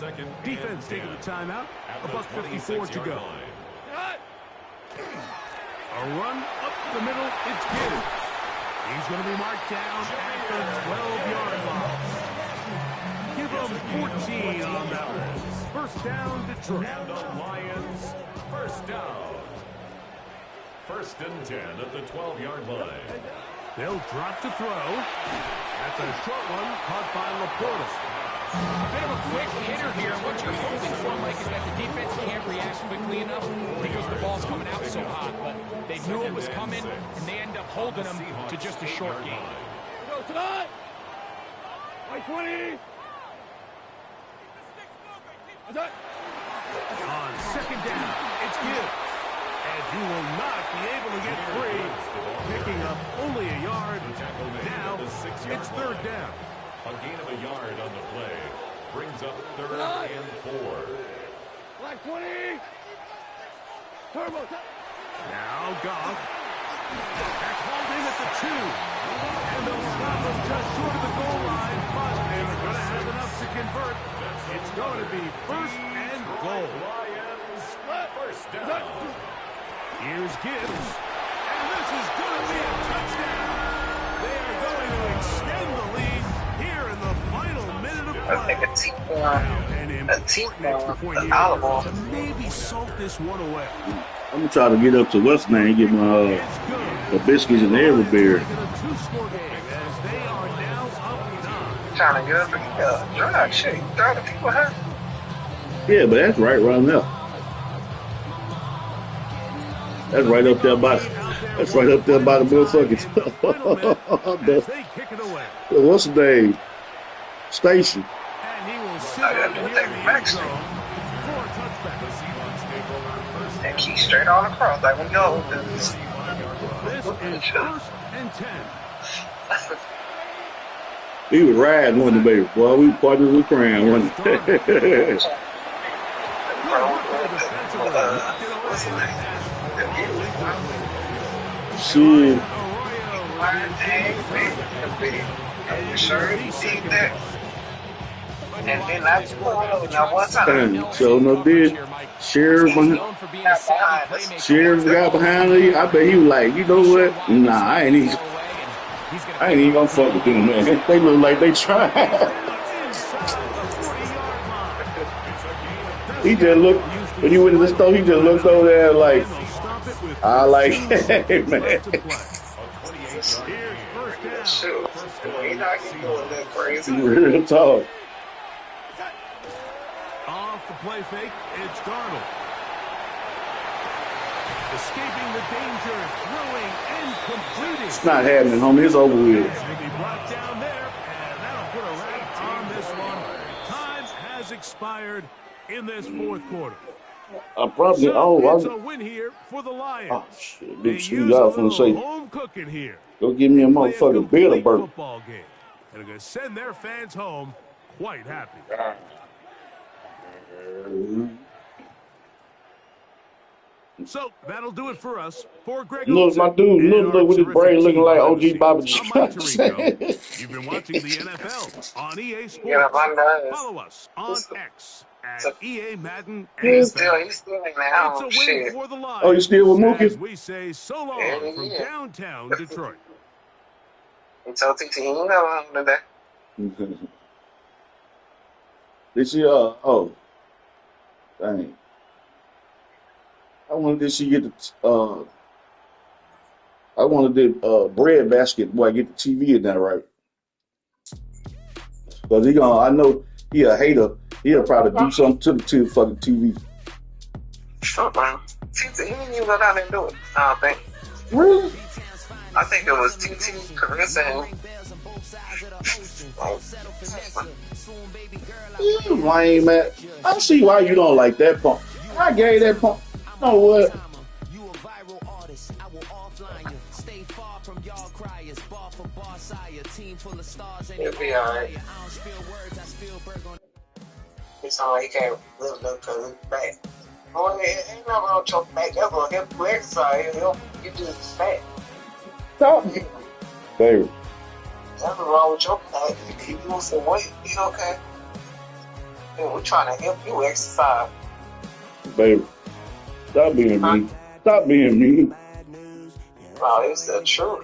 Defense taking the timeout. $1:54 to go. A run up the middle. It's Gibbs. He's going to be marked down at the 12-yard line. Give him 14 on that one. First down, Detroit. And the Lions, first down. First and 10 at the 12-yard line. They'll drop to throw. That's a short one caught by Laporta. A bit of a quick hitter here. What you're hoping for, Mike, is that the defense can't react quickly enough because the ball's coming out so hot. But they knew it was coming, and they end up holding them to just a short gain. Go tonight. 20. On second down, it's Gibbs. And he will not be able to get free, picking up only a yard. Now it's third down. A gain of a yard on the play. Brings up third and 4. Black 20. Turbo. Now Goff. That's hauled in at the 2. And they'll stop him just short of the goal line, but they're going to have enough to convert. It's going to be first and goal. Lions, first down. Here's Gibbs. And this is going to be a touchdown. They are going to extend the lead here in the final minute of I think play. a team olive To maybe salt this one away. I'm gonna try to get up to what's name, get my the biscuits and everything. Trying to get up and drive shit. Drive the people hurt. Yeah, but that's right around there. That's right up there by. That's right up there by the motherfuckers. What's the name? Station. And keep straight on across. Like we go. This is first and 10. We was riding, wasn't it, baby? Boy, we partners with Cram, wasn't it? Shit. And then I pulled now one time. Damn, so no did. Sheriff behind, Got behind us. Sheriff got behind me. I bet he was like, you know what? Nah, I ain't even gonna fuck with them, man. They look like they trying. He just looked when he went to the store. He just looked over there like, I like, hey, man. Shoot, he not doing that crazy. Real talk. Off the play fake, it's Darnold. Escaping the danger, throwing and completing. It's not happening, homie. It's over with. He'll be brought down there, and that'll put a wrap on this one. Time has expired in this fourth quarter. I probably So it's a win here for the Lions. Oh shit, They big use shoes a out from the little say. home cooking here. Go give me a Play motherfucking beer to complete burp. football game. And they're going to send their fans home quite happy. So that'll do it for us. For Greg Look, my Olsen dude, and our look with his terrific brain looking team like behind the OG Bobby scenes, I'm Mike Johnson. Tirico. You've been watching the NFL on EA Yeah, Sports. my nerves. Follow us on X at EA Madden He's NFL. still in there. It's a Oh, win shit. for the Lions. Oh, you still with as Mookie? we say so long Yeah, from yeah. downtown Detroit. He told TT, he ain't know him today. Did she? Oh, dang. I wanted did she get the I wanted the bread basket boy get the TV in there right. Cause I know he a hater. He'll probably do something to the fucking TV. TT, he didn't even go down there and do it, I don't think. Really? I think it was TT, Carissa, and You lame, man. I see why you don't like that punk. I gave that punk. You know what? he'll be alright. He sound like he can't live up to his back. Boy, ain't nothing wrong with your back. That's gonna help you exercise. You just fat. Talk. Baby. Nothing wrong with your back. You lose some weight, you okay? And we're trying to help you exercise. Baby. Stop being mean. Stop being mean. Oh, it's the truth.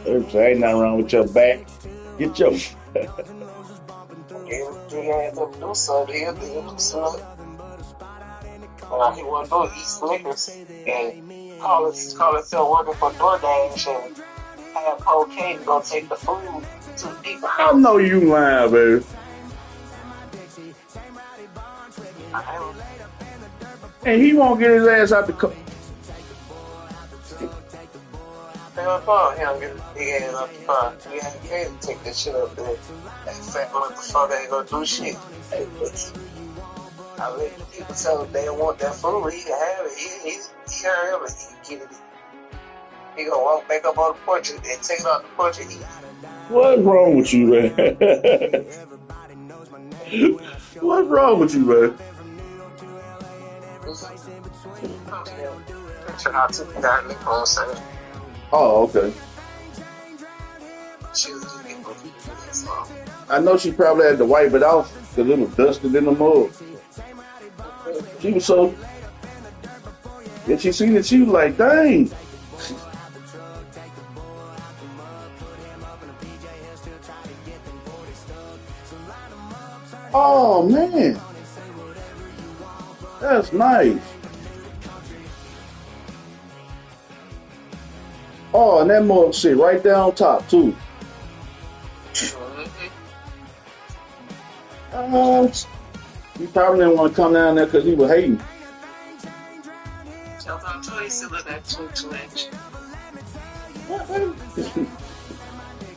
Ain't nothing wrong with your back. Get your. You have to do something. He'll do something. He want to eat Snickers and call himself working for DoorDash and have cocaine to go take the food to people. I know you lying, baby. And he won't get his ass out the car. Hell no, he don't get his big ass up the car. We had to take that shit up there. That fat motherfucker ain't gonna do shit. I let people tell him they want that food, he can have it. He hurry up and he get it. He gonna walk back up on the porch and take it off the porch and eat. What's wrong with you, man? What's wrong with you, man? Picture how two got lip on saying. Oh, okay. She was just getting so. I know she probably had to wipe it off because it was dusted in the mud. She was so. And she seen it, she was like, dang. Oh, man. That's nice. Oh, and that mug sit right there on top, too. He probably didn't want to come down there because he was hating. I'm sure he's still in that 2-inch.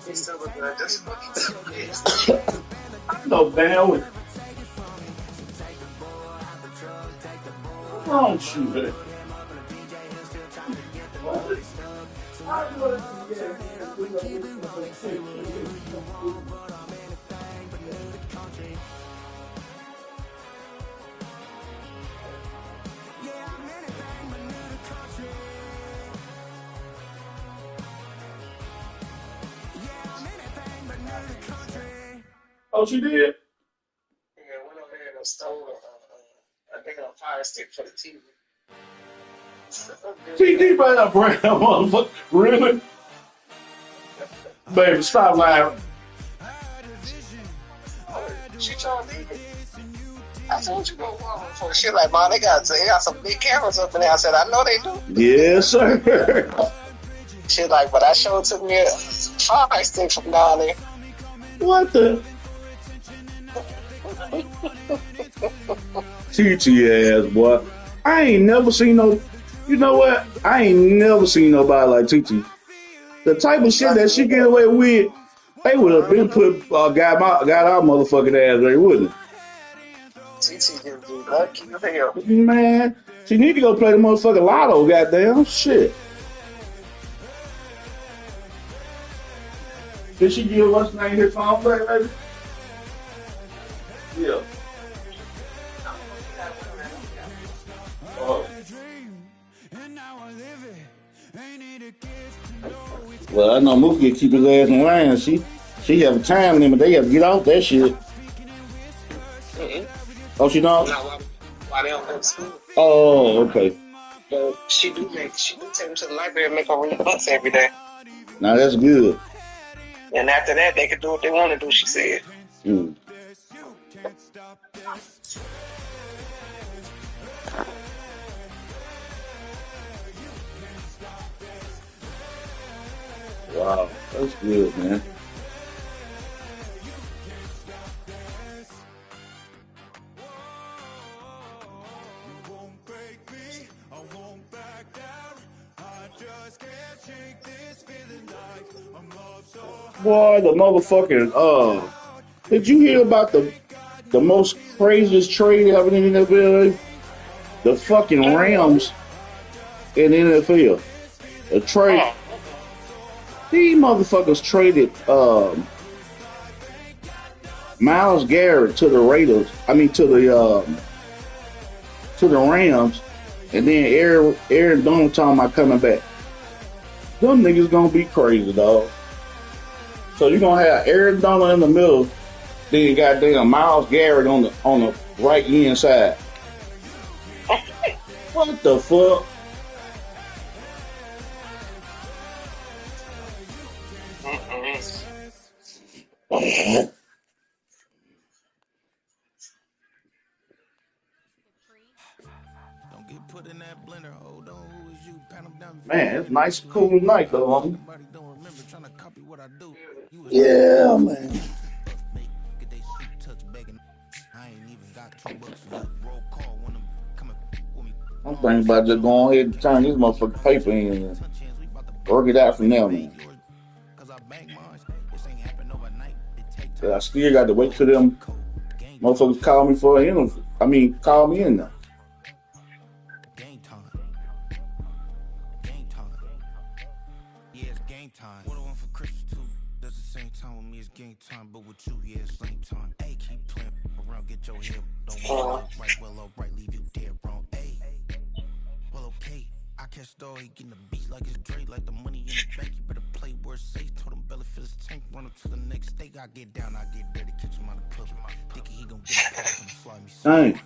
He's still looking at this fucking I know damn well. What's wrong with you, man? Oh, she did? Yeah, went over there and stole a damn fire stick for the TV. TT by that brand, motherfucker. Really? Baby, stop lying. She told me. I told you go wrong before. She like, man, they got some big cameras up in there. I said, I know they do. Yes, sir. She like, but I sure took me a fire stick from down there. What the? TT ass, boy. I ain't never seen no. You know what? I ain't never seen nobody like TT. The type of shit that she get away with, they would have been got our motherfucking ass there, wouldn't it? TT just be lucky as hell. Man, she need to go play the motherfucking lotto, goddamn shit. Did she give what's name his phone back, baby? Yeah. Oh. Well, I know Mookie keep his ass in line. She have a time limit. They have to get off that shit. Oh, she don't? Why they don't go to school? Oh, okay. But she do take them to the library and make them read books every day. Now that's good. And after that, they can do what they want to do, she said. Mm. Wow, that's good, man. Boy, the motherfucking did you hear about the most craziest trade ever in the NFL? The fucking Rams in the NFL. A trade. These motherfuckers traded Myles Garrett to the Raiders. I mean to the Rams, and then Aaron Donald talking about coming back. Them niggas gonna be crazy, dog. So you're gonna have Aaron Donald in the middle, then you goddamn Myles Garrett on the right inside. What the fuck? Man, it's nice, cool night though, homie. Yeah, man. I'm thinking about just going ahead and turn this motherfucking paper in and work it out from there, man. But I still got to wait for them motherfuckers call me for an interview. I mean, call me in there. Dang.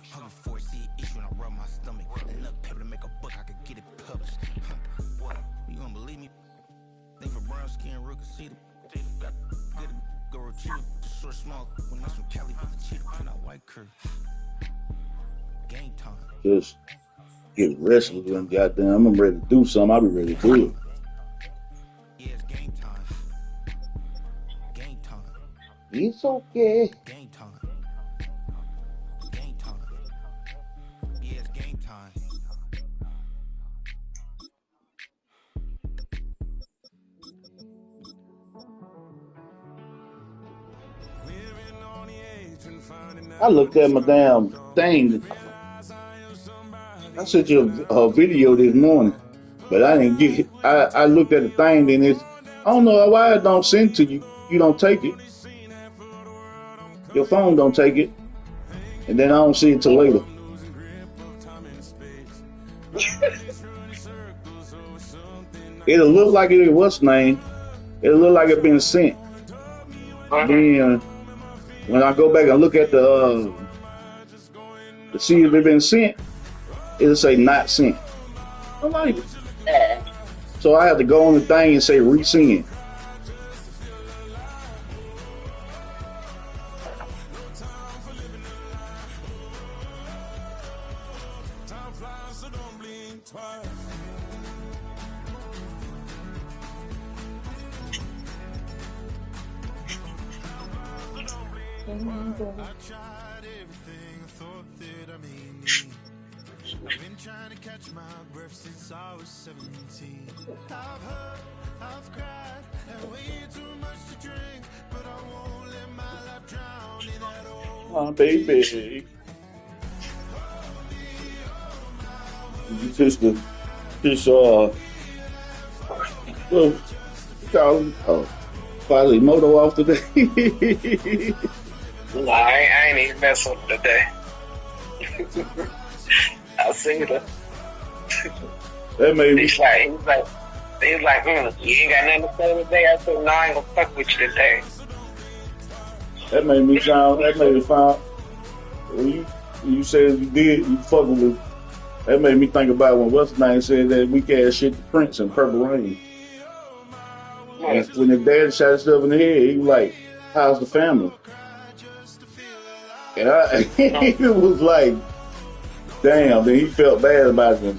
Just get restless with them goddamn. I'm ready to do something. I'll be ready to do it. It's okay. I looked at my damn thing. I sent you a video this morning, but I didn't get it. I looked at the thing, and it's, I don't know why it don't send to you. You don't take it. Your phone don't take it. And then I don't see it till later. It'll look like it was named. It'll look like it been sent. Then when I go back and look at the to see if it been sent, it'll say not sent. I'm like, so I have to go on the thing and say resend. I've been trying to catch my breath since I was 17. I've hurt, I've cried, and way too much to drink, but I won't let my life drown in that old. Oh, baby. Finally moto off today. Nah, I ain't even messing with it today. I seen it. That made me. He's like, you ain't got nothing to say today. I said, no, I ain't gonna fuck with you today. That made me sound. When you said you did, you fucking with. That made me think about when what's name said that weak ass shit to Prince and Purple Rain. And when his dad shot himself in the head, he was like, "How's the family?" And it was like, damn. Then he felt bad about it.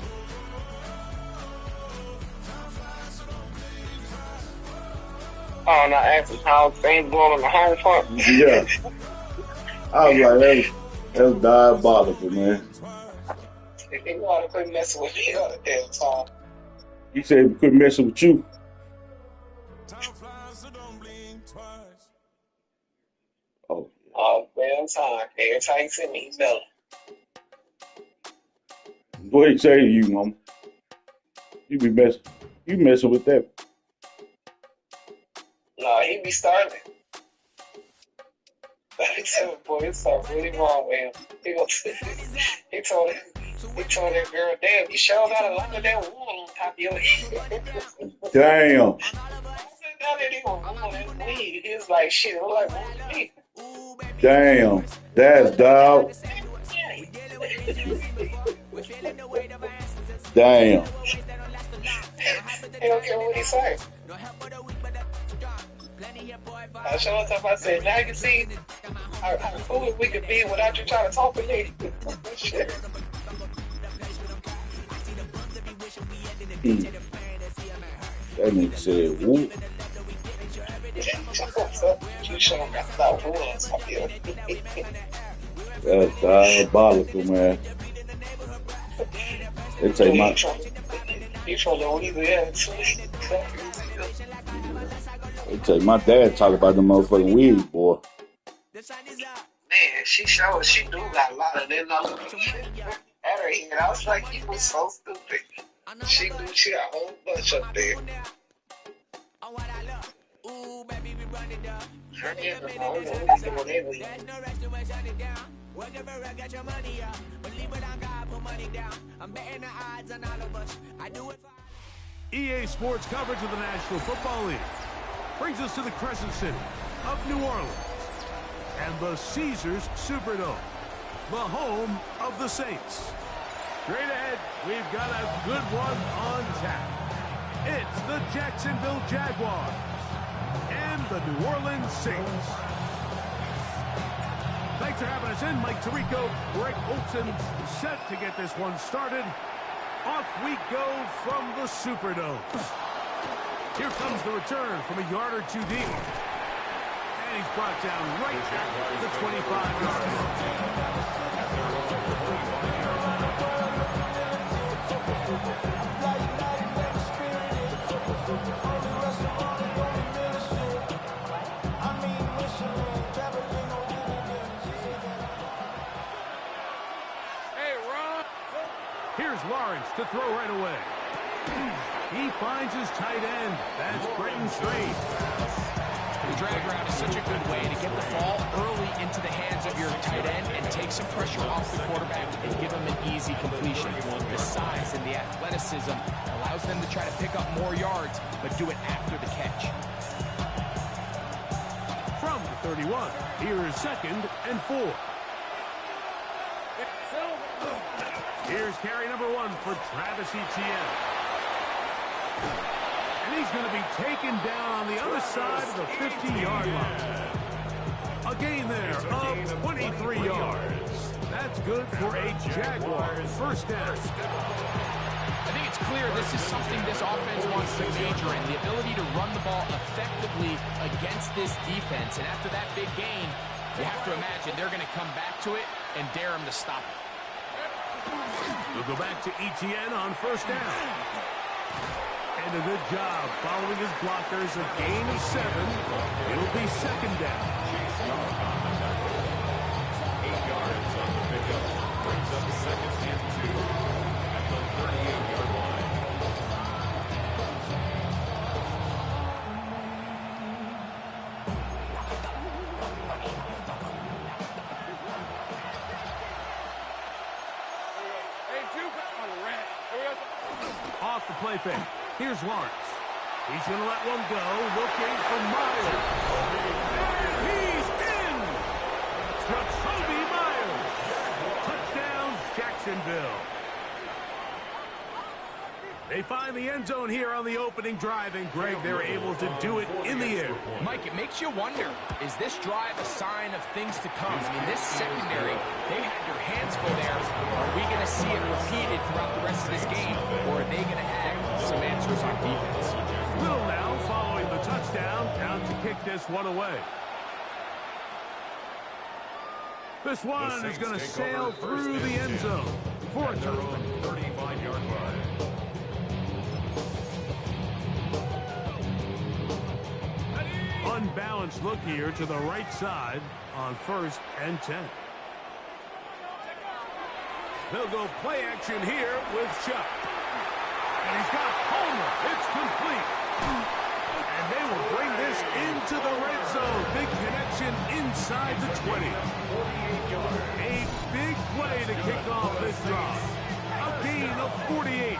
Oh, and I asked him how things going on the home front. Yeah. I was like, that's diabolical, man. If he wanted to quit messing with me all the damn time. He said he quit messing with you. Oh. All the damn time. Every time he see me, he's better. What he say to you, mama? You messing with that. No, he be starting. He said, boy, it's something really wrong with him. He told that girl, damn, you sure got a lot of that wool on top of your head. Damn. I said, no, that ain't wool, that's weed. He was like, shit, it look like wool to me. Damn. That's dog. Damn. He don't care what he say. I showed up, I said, now you can see how foolish we could be without you trying to talk to me. Shit. That nigga said, whoop. You showing got that wool on top of you. That's diabolical, man. They take my. You trying to leave it. They take my dad talk about the motherfucking weed, boy. Man, she do got a lot of them at her head. I was like, you was so stupid. She got a whole bunch up there. Her head, I don't know who's doing everything. EA Sports coverage of the National Football League brings us to the Crescent City of New Orleans and the Caesars Superdome, the home of the Saints. Straight ahead, we've got a good one on tap. It's the Jacksonville Jaguars and the New Orleans Saints. Thanks for having us in. Mike Tirico, Greg Olson, set to get this one started. Off we go from the Superdome. Here comes the return from a yard or two deep. And he's brought down right at the 25 yards. Here's Lawrence to throw right away. He finds his tight end. That's Britton Street. The drag route is such a good way to get the ball early into the hands of your tight end and take some pressure off the quarterback and give him an easy completion. The size and the athleticism allows them to try to pick up more yards, but do it after the catch. From the 31. Here's 2nd and 4. Here's carry number 1 for Travis Etienne. And he's going to be taken down on the other side of the 50-yard line. A gain there of 23 yards. That's good for a Jaguars first down. I think it's clear this is something this offense wants to major in, the ability to run the ball effectively against this defense. And after that big gain, you have to imagine they're going to come back to it and dare him to stop it. We'll go back to Etienne on first down. And a good job following his blockers, a gain of 7. It'll be 2nd down. 8 yards on the pickup. Brings up 2nd and 2 at the 38-yard line. Off the play fake. Here's Lawrence. He's going to let one go, looking for Myers. And he's in! Jacoby Myers. Touchdown, Jacksonville. They find the end zone here on the opening drive, and Greg, they're able to do it in the air. Mike, it makes you wonder, is this drive a sign of things to come? I mean, this secondary, they had their hands full there. Are we going to see it repeated throughout the rest of this game, or are they going to have some answers on defense? Little now following the touchdown, down to kick this one away. This one is going to sail through the end zone for a touchdown. 35-yard line. Unbalanced look here to the right side on 1st and 10. They'll go play action here with Chuck. And he's got Homer. It's complete. And they will bring this into the red zone. Big connection inside the 20. A big play to kick off this drive. A gain of 48.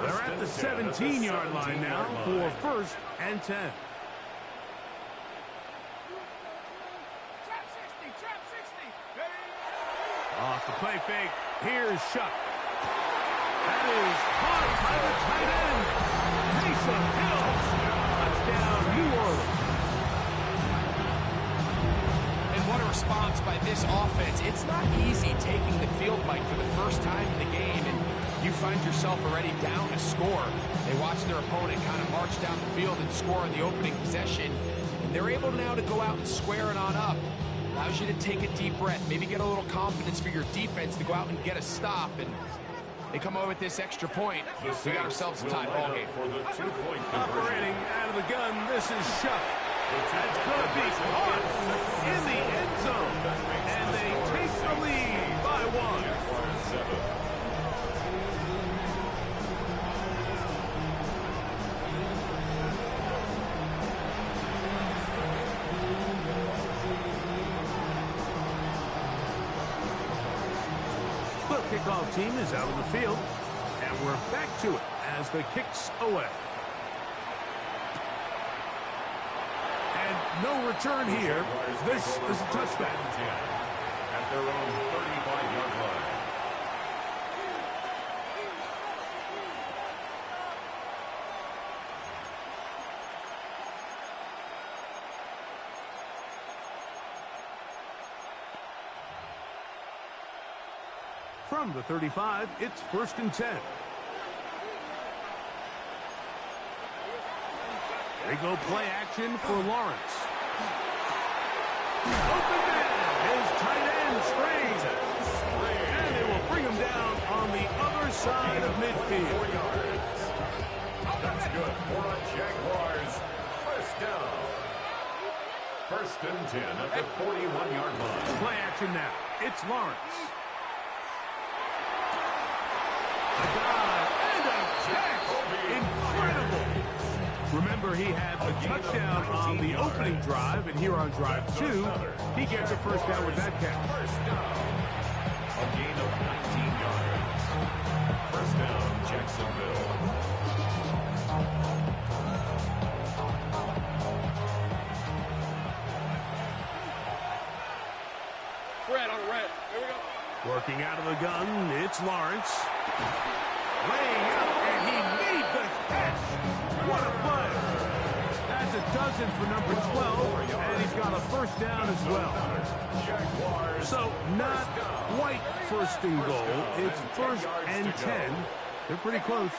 They're at the 17-yard line now for 1st and 10. Off the play fake, here's Shuck. That is caught by the tight end. Mason Hills. Touchdown, New Orleans. And what a response by this offense. It's not easy taking the field, Mike, for the first time in the game, and you find yourself already down a score. They watch their opponent kind of march down the field and score in the opening possession, and they're able now to go out and square it on up. Allows you to take a deep breath, maybe get a little confidence for your defense to go out and get a stop, and they come over with this extra point. We got ourselves a tie ball game. For the 2-point Operating out of the gun, this is Shuck. That's going to be caught in the end zone, and they take the lead by 1. Kickoff team is out on the field, and we're back to it as the kick's away. And no return here. This is a touchdown. At their own 35-yard line. From the 35, it's 1st and 10. They go play action for Lawrence. Open man, his tight end strays. And they will bring him down on the other side of midfield. That's good for a Jaguars first down. 1st and 10 at the 41-yard line. Play action now. It's Lawrence. Incredible. Remember, he had a touchdown on the opening drive, and here on drive 2, he gets a first down with that catch. A gain of 19 yards. First down, Jacksonville. Working out of the gun, it's Lawrence. Laying out, and he made the catch. What a play. That's a dozen for number 12, and he's got a first down as well. So not quite first and goal. It's first and 10. They're pretty close.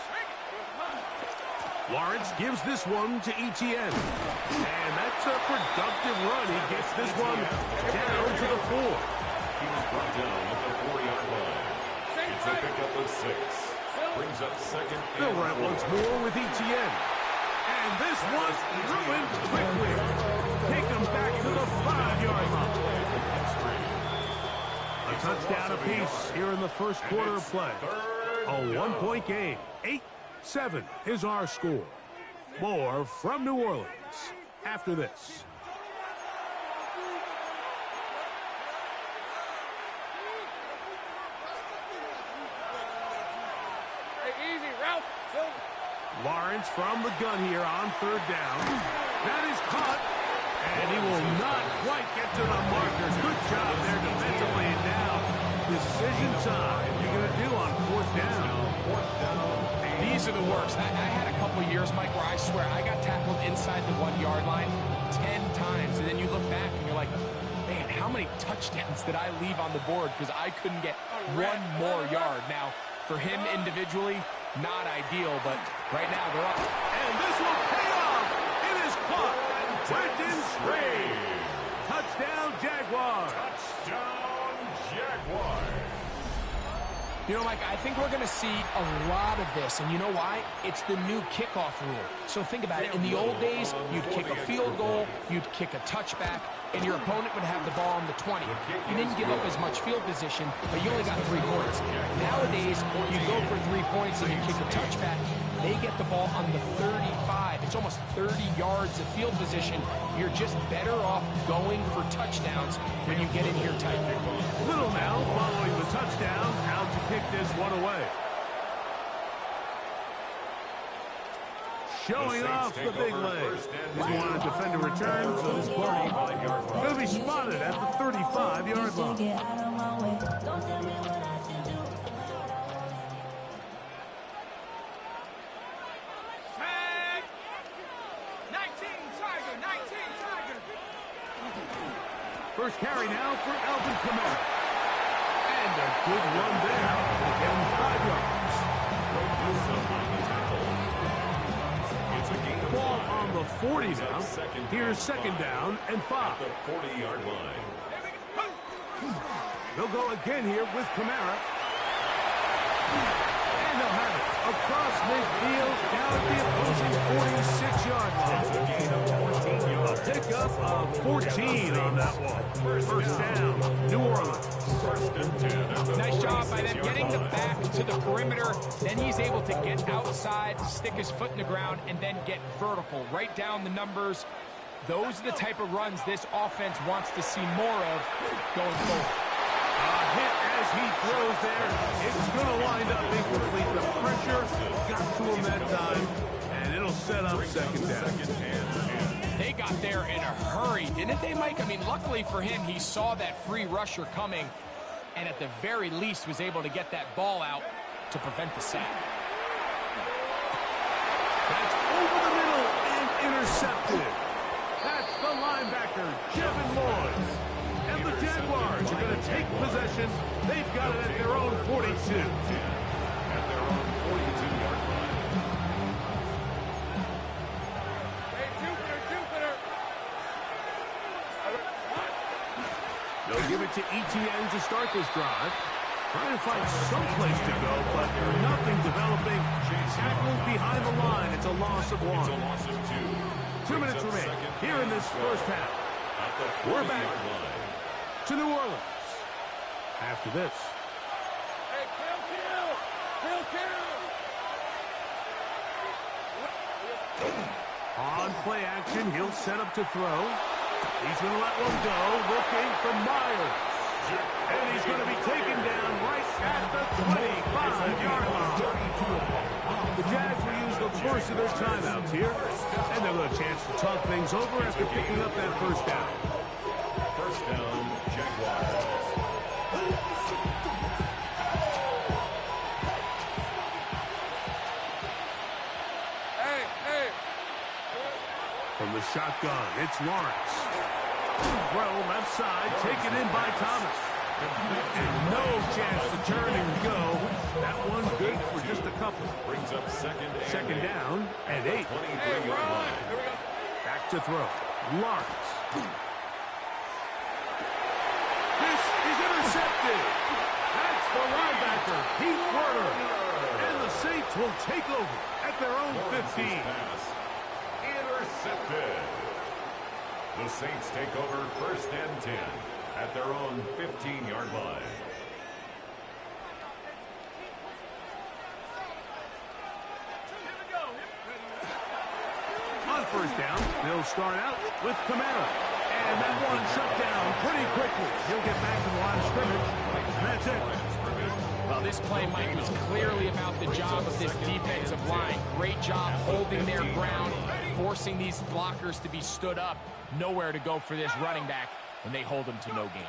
Lawrence gives this one to ETN. And that's a productive run. He gets this one down to the 4. He was brought down at the 4-yard line. It's a pickup of 6. Brings up second. They'll run it once more with ETN. And this was ruined quickly. Take them back to the 5-yard line. A touchdown apiece here in the first quarter of play. A 1-point game. 8-7 is our score. More from New Orleans after this. Lawrence from the gun here on third down. That is caught, and he will not quite get to the markers. Good job there defensively. And now, decision time. What are you going to do on fourth down? These are the worst. I had a couple years, Mike, where I swear I got tackled inside the 1-yard line 10 times, and then you look back and you're like, man, how many touchdowns did I leave on the board because I couldn't get one more yard? Now, for him individually, not ideal, but right now they're up. And this will pay off. It is caught. Brenton Trey. Touchdown, Jaguars. Touchdown, Jaguars. You know, Mike, I think we're going to see a lot of this, and you know why? It's the new kickoff rule. So think about it. In the old days, you'd kick a field goal, you'd kick a touchback, and your opponent would have the ball on the 20. You didn't give up as much field position, but you only got 3 points. Nowadays, you go for 3 points and you kick a touchback. They get the ball on the 35. It's almost 30 yards of field position. You're just better off going for touchdowns when you get in here tight. Little now following the touchdown, out to kick this one away. Showing off the big leg. Didn't want to defend a return, so this play will be spotted at the 35-yard line. First carry now for Alvin Kamara. And a good run there. Getting 5 yards. Ball on the 40 now. Here's second down and 5. The 40-yard line. They'll go again here with Kamara. And they'll have it across midfield down at the opposing 46-yard line. It's a gain of 14 yards. A pickup of 14 on that one. First down, New Orleans. First and 10. Nice job by them getting the back to the perimeter. Then he's able to get outside, stick his foot in the ground, and then get vertical. Right down the numbers. Those are the type of runs this offense wants to see more of going forward. A hit as he throws there. It's going to wind up incomplete. The pressure got to him that time, and it'll set up second down. They got there in a hurry, didn't they, Mike? I mean, luckily for him, he saw that free rusher coming, and at the very least was able to get that ball out to prevent the sack. That's over the middle and intercepted. That's the linebacker, Jevin Lloyd. And the Jaguars are going to take possession. They've got it at their own 42. At their own 42-yard line. They'll give it to ETN to start this drive. Trying to find some place to go, but nothing developing. Tackled behind the line. It's a loss of 1. It's a loss of 2. 2 minutes remaining here in this first half. We're back to New Orleans after this. Hey, On play action, he'll set up to throw. He's going to let one go, looking for Myers. And he's going to be taken down right at the 25-yard line. The Jags will use the first of their timeouts here, and they'll have a chance to talk things over after picking up that first down. First down, Jaguars. shotgun. It's Lawrence. Throw left side, taken in by Thomas. And no chance to turn and go. That one good for just a couple. Brings up second down and 8. Back to throw. Lawrence. This is intercepted. That's the linebacker, Pete Werner. And the Saints will take over at their own 15. Intercepted. The Saints take over 1st and 10 at their own 15-yard line. On 1st down, they'll start out with Kamara. And that one shut down pretty quickly. He'll get back to the line of scrimmage. And that's it. Well, this play, Mike, was clearly about the job of this defensive line. Great job holding their ground, forcing these blockers to be stood up. Nowhere to go for this running back, and they hold him to no gain.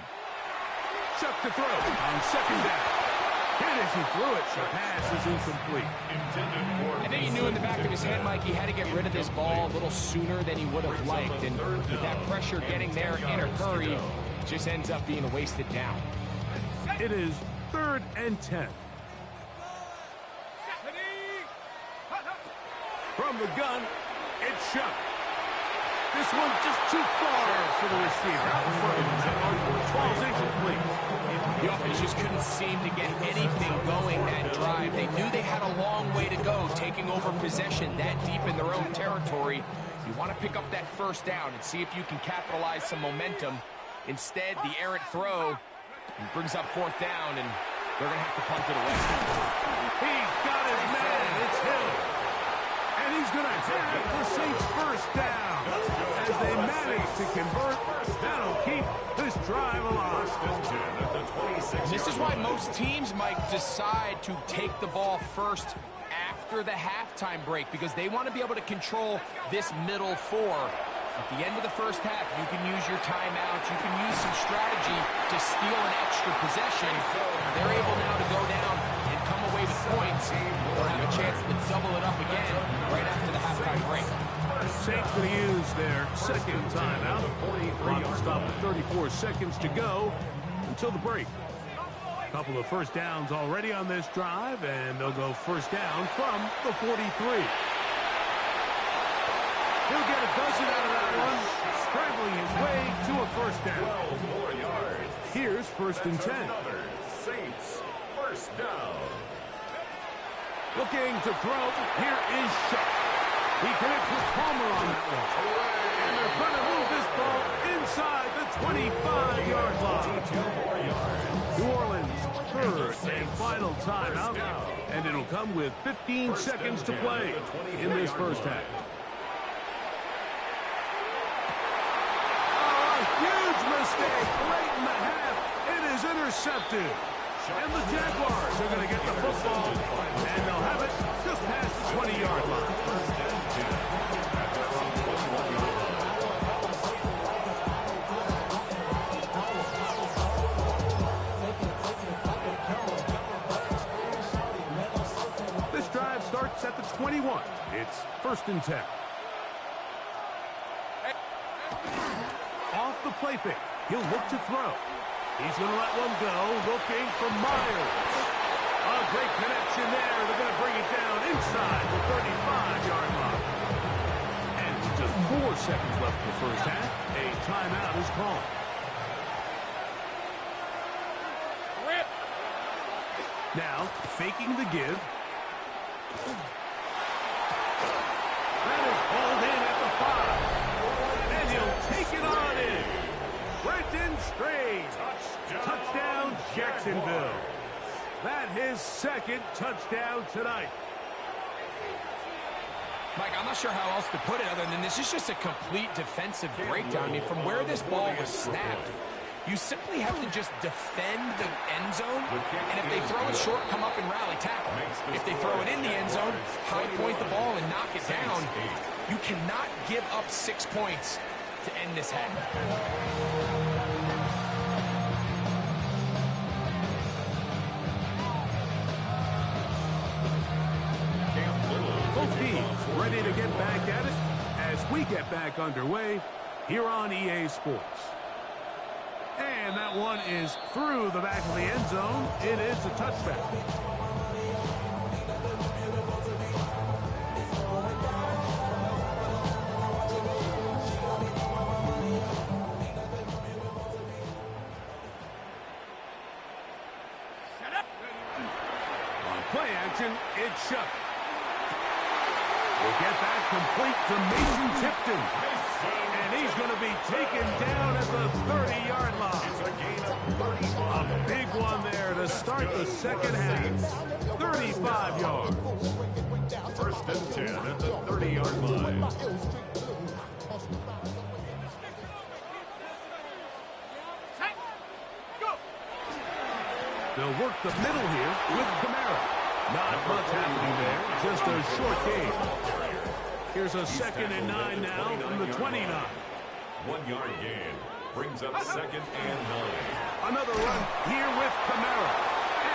Chuck to throw on 2nd down. And as he threw it, the pass is incomplete. I think he knew in the back of his head, Mike, he had to get rid of this ball a little sooner than he would have liked. And with that pressure getting there in a hurry, it just ends up being a wasted down. It is 3rd and 10. From the gun, it's Chuck. This one just too far for the receiver. Out in front of him. Ball's incomplete. The offense just couldn't seem to get anything going that drive. They knew they had a long way to go, taking over possession that deep in their own territory. You want to pick up that 1st down and see if you can capitalize some momentum. Instead, the errant throw brings up 4th down, and they're going to have to punt it away. He's got his man. It's Hill. And he's going to have the Saints' 1st down. As they manage to convert, that'll keep this drive alive. This is why most teams might decide to take the ball first after the halftime break, because they want to be able to control this middle 4. At the end of the 1st half, you can use your timeout, you can use some strategy to steal an extra possession. They're able now to go down and come away with points. They'll have a chance to double it up again right after the halftime break. Saints going to use their 2nd timeout. Clock will stop at 34 seconds to go until the break. A couple of 1st downs already on this drive, and they'll go 1st down from the 43. He'll get a dozen out of that one, scrambling his way to a 1st down. 12 more yards. Here's 1st and 10. Saints 1st down. Looking to throw. Here is Shuck. He connects with Palmer on that one. And they're going to move this ball inside the 25-yard line. New Orleans' 3rd and final timeout. And it'll come with 15 seconds to play in this 1st half. Oh, a huge mistake late in the half. It is intercepted. And the Jaguars are going to get the football. And they'll have it just past the 20-yard line. This drive starts at the 21. It's 1st and 10. Off the play fake. He'll look to throw. He's going to let one go, looking for Myers. A great connection there. They're going to bring it down inside the 35-yard line. And with just 4 seconds left in the 1st half, a timeout is called. Rip. Now, faking the give. That is hauled in at the 5. And he'll take it on in. Brenton Strange. Touchdown, Jacksonville. That his 2nd touchdown tonight. Mike, I'm not sure how else to put it other than this is just a complete defensive breakdown. I mean, from where this ball was snapped, you simply have to just defend the end zone, and if they throw it short, come up and rally tackle. If they throw it in the end zone, high point the ball and knock it down. You cannot give up 6 points to end this half. Both teams ready to get back at it as we get back underway here on EA Sports. And that one is through the back of the end zone. It is a touchback. Play action, it's shut. We'll get that complete to Mason Tipton. And he's going to be taken down at the 30-yard line. It's a gain of 35. A big one there to start the second half. 35 yards. First and 10 at the 30-yard line. They'll work the middle here with Kamara. Not much happening there, just a short game. Here's a 2nd and 9 now from the 29. 1 yard gain brings up 2nd and 9. Another run here with Kamara.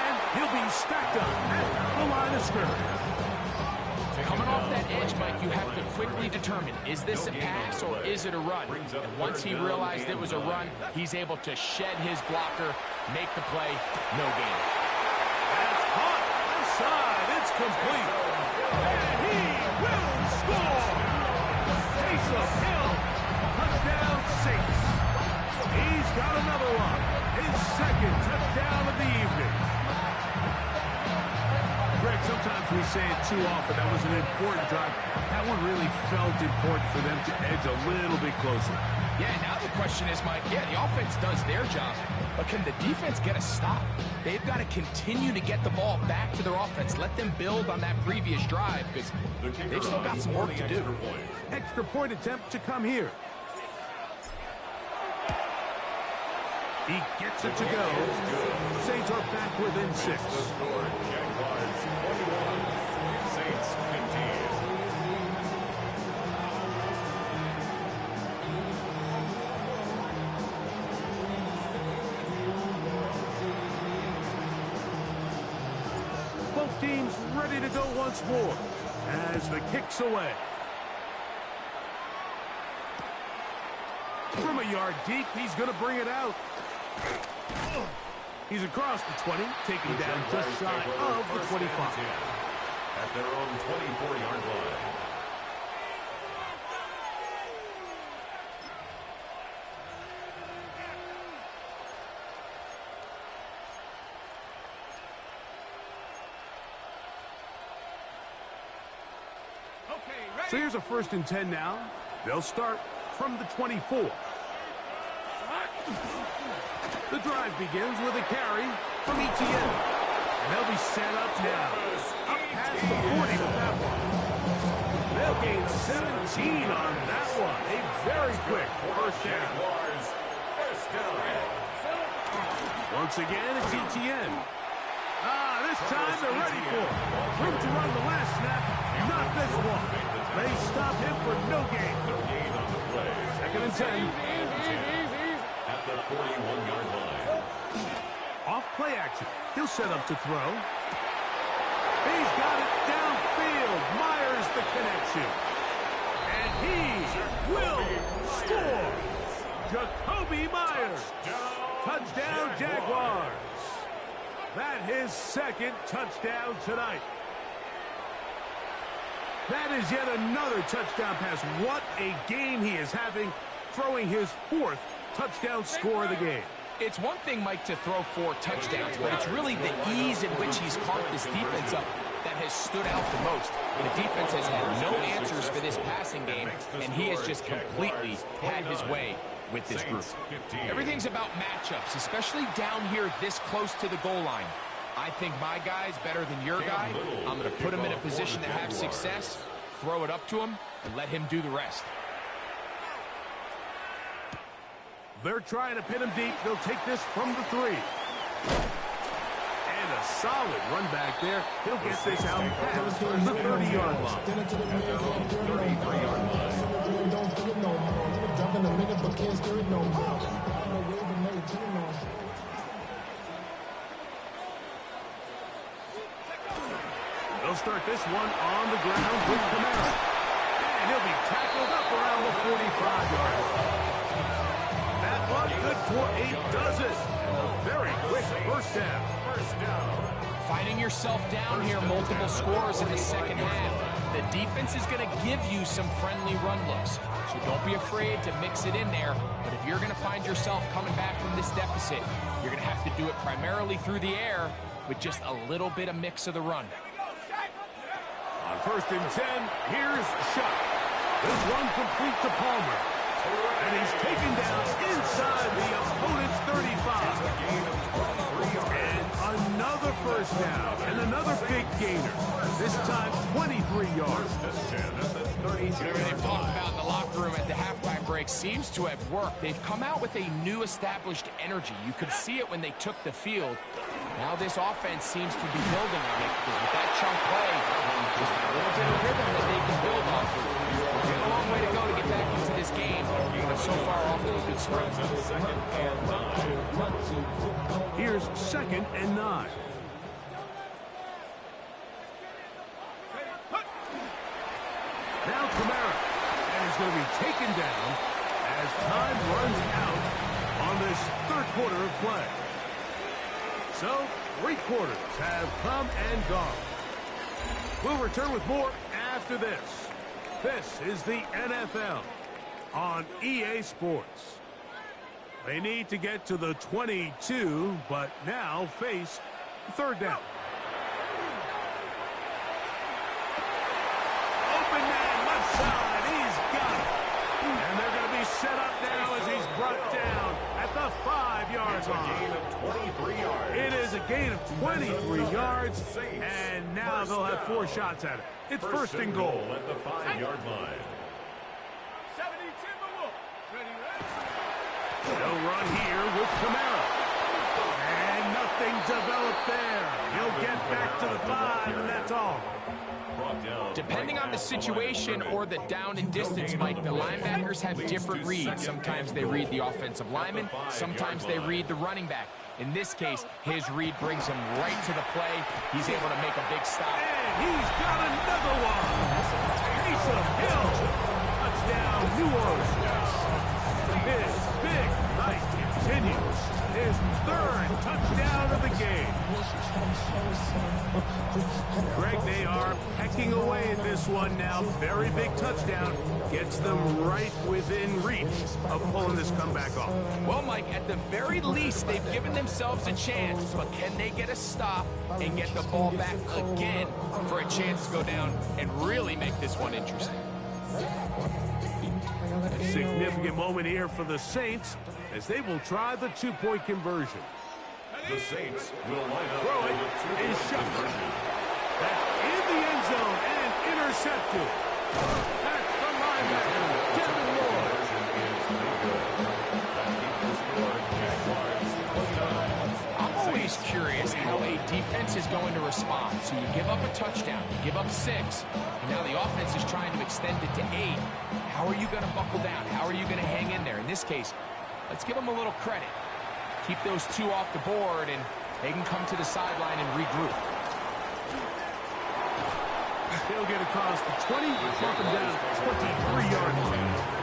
And he'll be stacked up at the line of scrimmage. Coming off that edge, Mike, you have to quickly determine, is this a pass or is it a run? And once he realized it was a run, he's able to shed his blocker, make the play, no gain. That's caught. Inside, it's complete. And he will score. Taysom Hill. Touchdown Saints. He's got another one. His 2nd touchdown of the evening. Greg, sometimes we say it too often. That was an important drive. That one really felt important for them to edge a little bit closer. Yeah, now the question is, Mike, the offense does their job, but can the defense get a stop? They've got to continue to get the ball back to their offense. Let them build on that previous drive because they've still got some work to do. Extra point attempt to come here. He gets it to go. Saints are back within 6. Jaguars 21, Saints 15. Both teams ready to go once more as the kick's away. From a yard deep, he's going to bring it out. He's across the 20, taken down just shy of the 25. At their own 24-yard line. So here's a 1st and 10 now. They'll start from the 24. The drive begins with a carry from ETN. And they'll be set up now. Up past the 40 with that one. They'll gain 17 on that one. A very quick first down. Once again, it's ETN. This time they're ready for it. Room to run the last snap. Not this one. They stop him for no gain. 2nd and 10. At the 41-yard line. Off play action. He'll set up to throw. He's got it downfield. Myers the connection. And he will score. Jacoby Myers. Touchdown Jaguars. That his 2nd touchdown tonight. That is yet another touchdown pass. What a game he is having, throwing his 4th touchdown score of the game. It's one thing, Mike, to throw 4 touchdowns, but it's really the ease in which he's caught this defense up that has stood out the most. The defense has had no answers for this passing game, and he has just completely had his way with this group. Everything's about matchups, especially down here this close to the goal line. I think my guy's better than your guy. I'm going to put him in a position to have success, throw it up to him, and let him do the rest. They're trying to pin him deep. They'll take this from the 3. And a solid run back there. He'll get this out past the 30-yard line. 33-yard line. They'll start this one on the ground with Kamara. And he'll be tackled up around the 45-yard line. That one, good for 8, does it. And a very quick first down. Finding yourself down here, multiple scores in the second half. The defense is going to give you some friendly run looks. So don't be afraid to mix it in there. But if you're going to find yourself coming back from this deficit, you're going to have to do it primarily through the air with just a little bit of mix of the run. On 1st and 10, here's Shuck. This one complete to Palmer. And he's taken down inside the opponent's 35. And another first down and another big gainer. This time 23 yards. They've talked about in the locker room at the halftime break seems to have worked. They've come out with a new established energy. You could see it when they took the field. Now this offense seems to be building on it because with that chunk play, just a little bit of rhythm that they can build off of. They have a long way to go to get back into this game, but so far off to a good start. Here's 2nd and 9. Now Kamara, and he's going to be taken down as time runs out on this 3rd quarter of play. So 3 quarters have come and gone. We'll return with more after this. This is the NFL on EA Sports. They need to get to the 22, but now face 3rd down. Open man, left side, he's got it. And they're going to be set up now as he's brought down at the 5-yard line. It is a gain of 23 yards, and now they'll have 4 shots at it. It's 1st and goal at the 5-yard line. They'll run here with Kamara. And nothing developed there. He'll get back to the 5, and that's all. Depending on the situation or the down and distance, Mike, the linebackers have different reads. Sometimes they read the offensive lineman. Sometimes they read the running back. In this case, his read brings him right to the play. He's able to make a big stop. And he's got another one. Taysom Hill. Touchdown, New Orleans. His big night continues. His 3rd touchdown of the game. Greg, they are pecking away at this one now. Very big touchdown. Gets them right within reach of pulling this comeback off. Well, Mike, at the very least, they've given themselves a chance. But can they get a stop and get the ball back again for a chance to go down and really make this one interesting? A significant moment here for the Saints as they will try the 2-point conversion. The Saints will line up Throw for it the 2-point is shot. conversion. That's in the end zone and intercepted. That's the linebacker, Kevin Moore. I'm always curious how a defense is going to respond. So you give up a touchdown, you give up 6, and now the offense is trying to extend it to 8. How are you going to buckle down? How are you going to hang in there? In this case, let's give them a little credit. Keep those 2 off the board, and they can come to the sideline and regroup. They'll get across the 20, bump them down 23-yard line.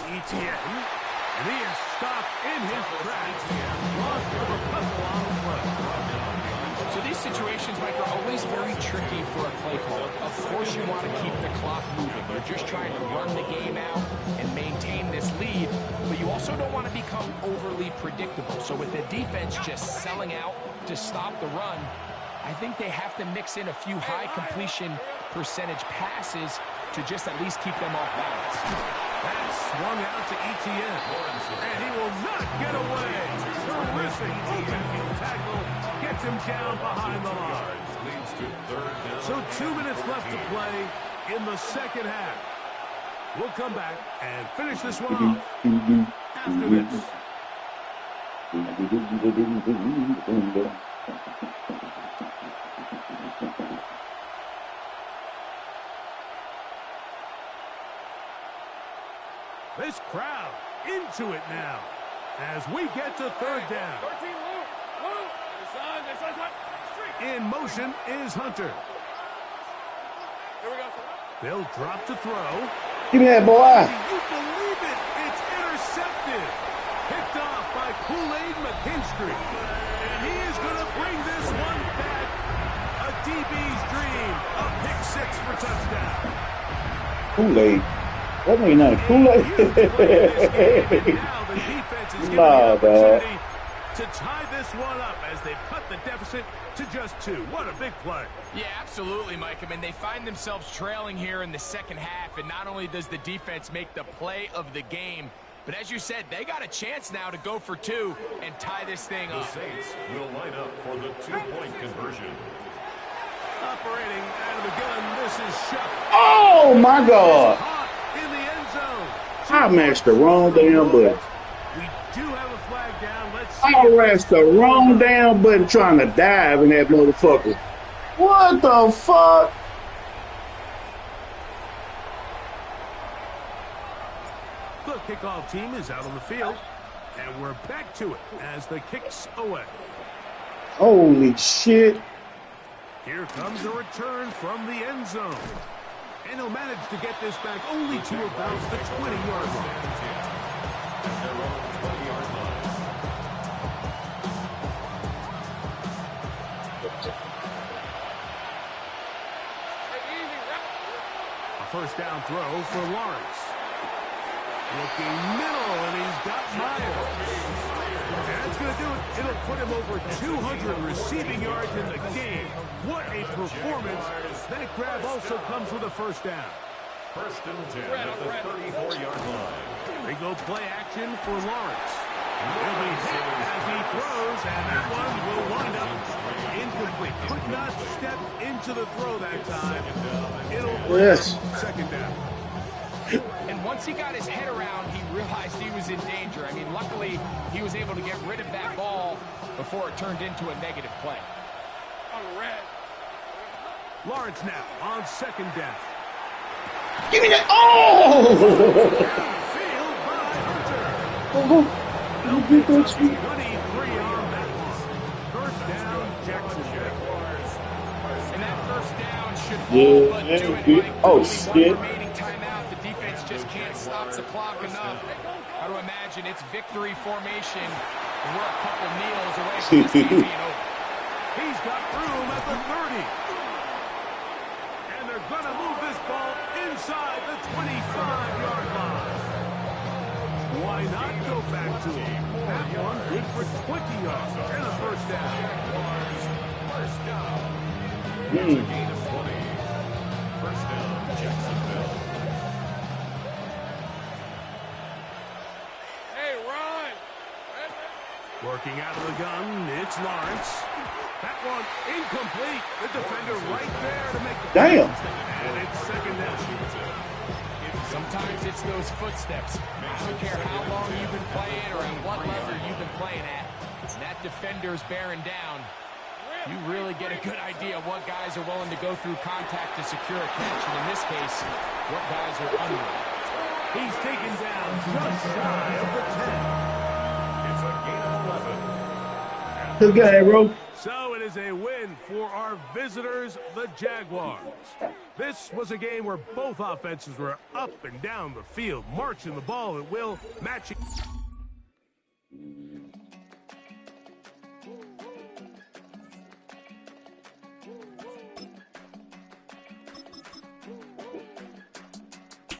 Etienne, and he is stopped in his tracks. Lost of a couple on the play. So these situations, Mike, are always very tricky for a play caller. Of course you want to keep the clock moving. You're just trying to run the game out and maintain this lead, but you also don't want to become overly predictable. So with the defense just selling out to stop the run, I think they have to mix in a few high completion percentage passes to just at least keep them off balance. That swung out to Etienne, and he will not get away. Terrific open field tackle gets him down behind the line. So 2 minutes left to play in the second half. We'll come back and finish this one off after this. This crowd into it now as we get to third down. 13, Luke. In motion is Hunter. Here we go. They'll drop to throw. Give me that boy. Can you believe it? It's intercepted. Picked off by Kool-Aid McKinstry. And he is going to bring this one back. A DB's dream. A pick six for touchdown. Kool-Aid. That ain't nothing. Kool-Aid. Now the defense is given Nah, the opportunity dog. to tie this one up as they've cut the deficit to just 2. What a big play. Yeah, absolutely, Mike. I mean, they find themselves trailing here in the second half, and not only does the defense make the play of the game, but as you said, they got a chance now to go for 2 and tie this thing up. The Saints will line up for the 2-point conversion. Operating out of the gun, this is Shuck. Oh, my God. Caught in the end zone. I mashed the wrong damn button. We do have a flag down. Let's see. I pressed the wrong damn button trying to dive in that motherfucker. What the fuck? The kickoff team is out on the field, and we're back to it as the kick's away. Holy shit. Here comes a return from the end zone. And he'll manage to get this back only to about the 20-yard line. A first down throw for Lawrence. Looking middle, and he's got Myers. That's going to do it. It'll put him over 200 receiving yards in the game. What a performance. That grab also comes with a first down. First and 10 at the 34-yard line. They go play action for Lawrence. He'll be hit as he throws, and that one will wind up incomplete. Could not step into the throw that time. It'll second down. And once he got his head around, he realized he was in danger. I mean, luckily, he was able to get rid of that ball before it turned into a negative play. On red. Lawrence now on second down. Give me that. Oh! Field by Hunter. They'll pick up 23 on that one. First down, Jacksonville. And that first down should all but do it, Mike. Oh, Only shit. one remaining timeout. The defense just can't stop the clock enough. How to imagine it's victory formation. And we're a couple kneels away from this game being over. He's got room at the 30. And they're going to move this ball inside the 25-yard line. Why not go back to him? That one good for 20 yards and a first down. First down. It's a gain of 20. First down, Jacksonville. Hey, Ron. Working out of the gun, it's Lawrence. That one incomplete. The defender right there to make the Damn. And it's second down. Sometimes it's those footsteps. I don't care how long you've been playing or at what level you've been playing at. That defender's bearing down. You really get a good idea of what guys are willing to go through contact to secure a catch. And in this case, what guys are unwilling. He's taken down just shy of the 10. It's a gain of 11. Good guy, bro. So it is a win for our visitors, the Jaguars. This was a game where both offenses were up and down the field, marching the ball at will, matching.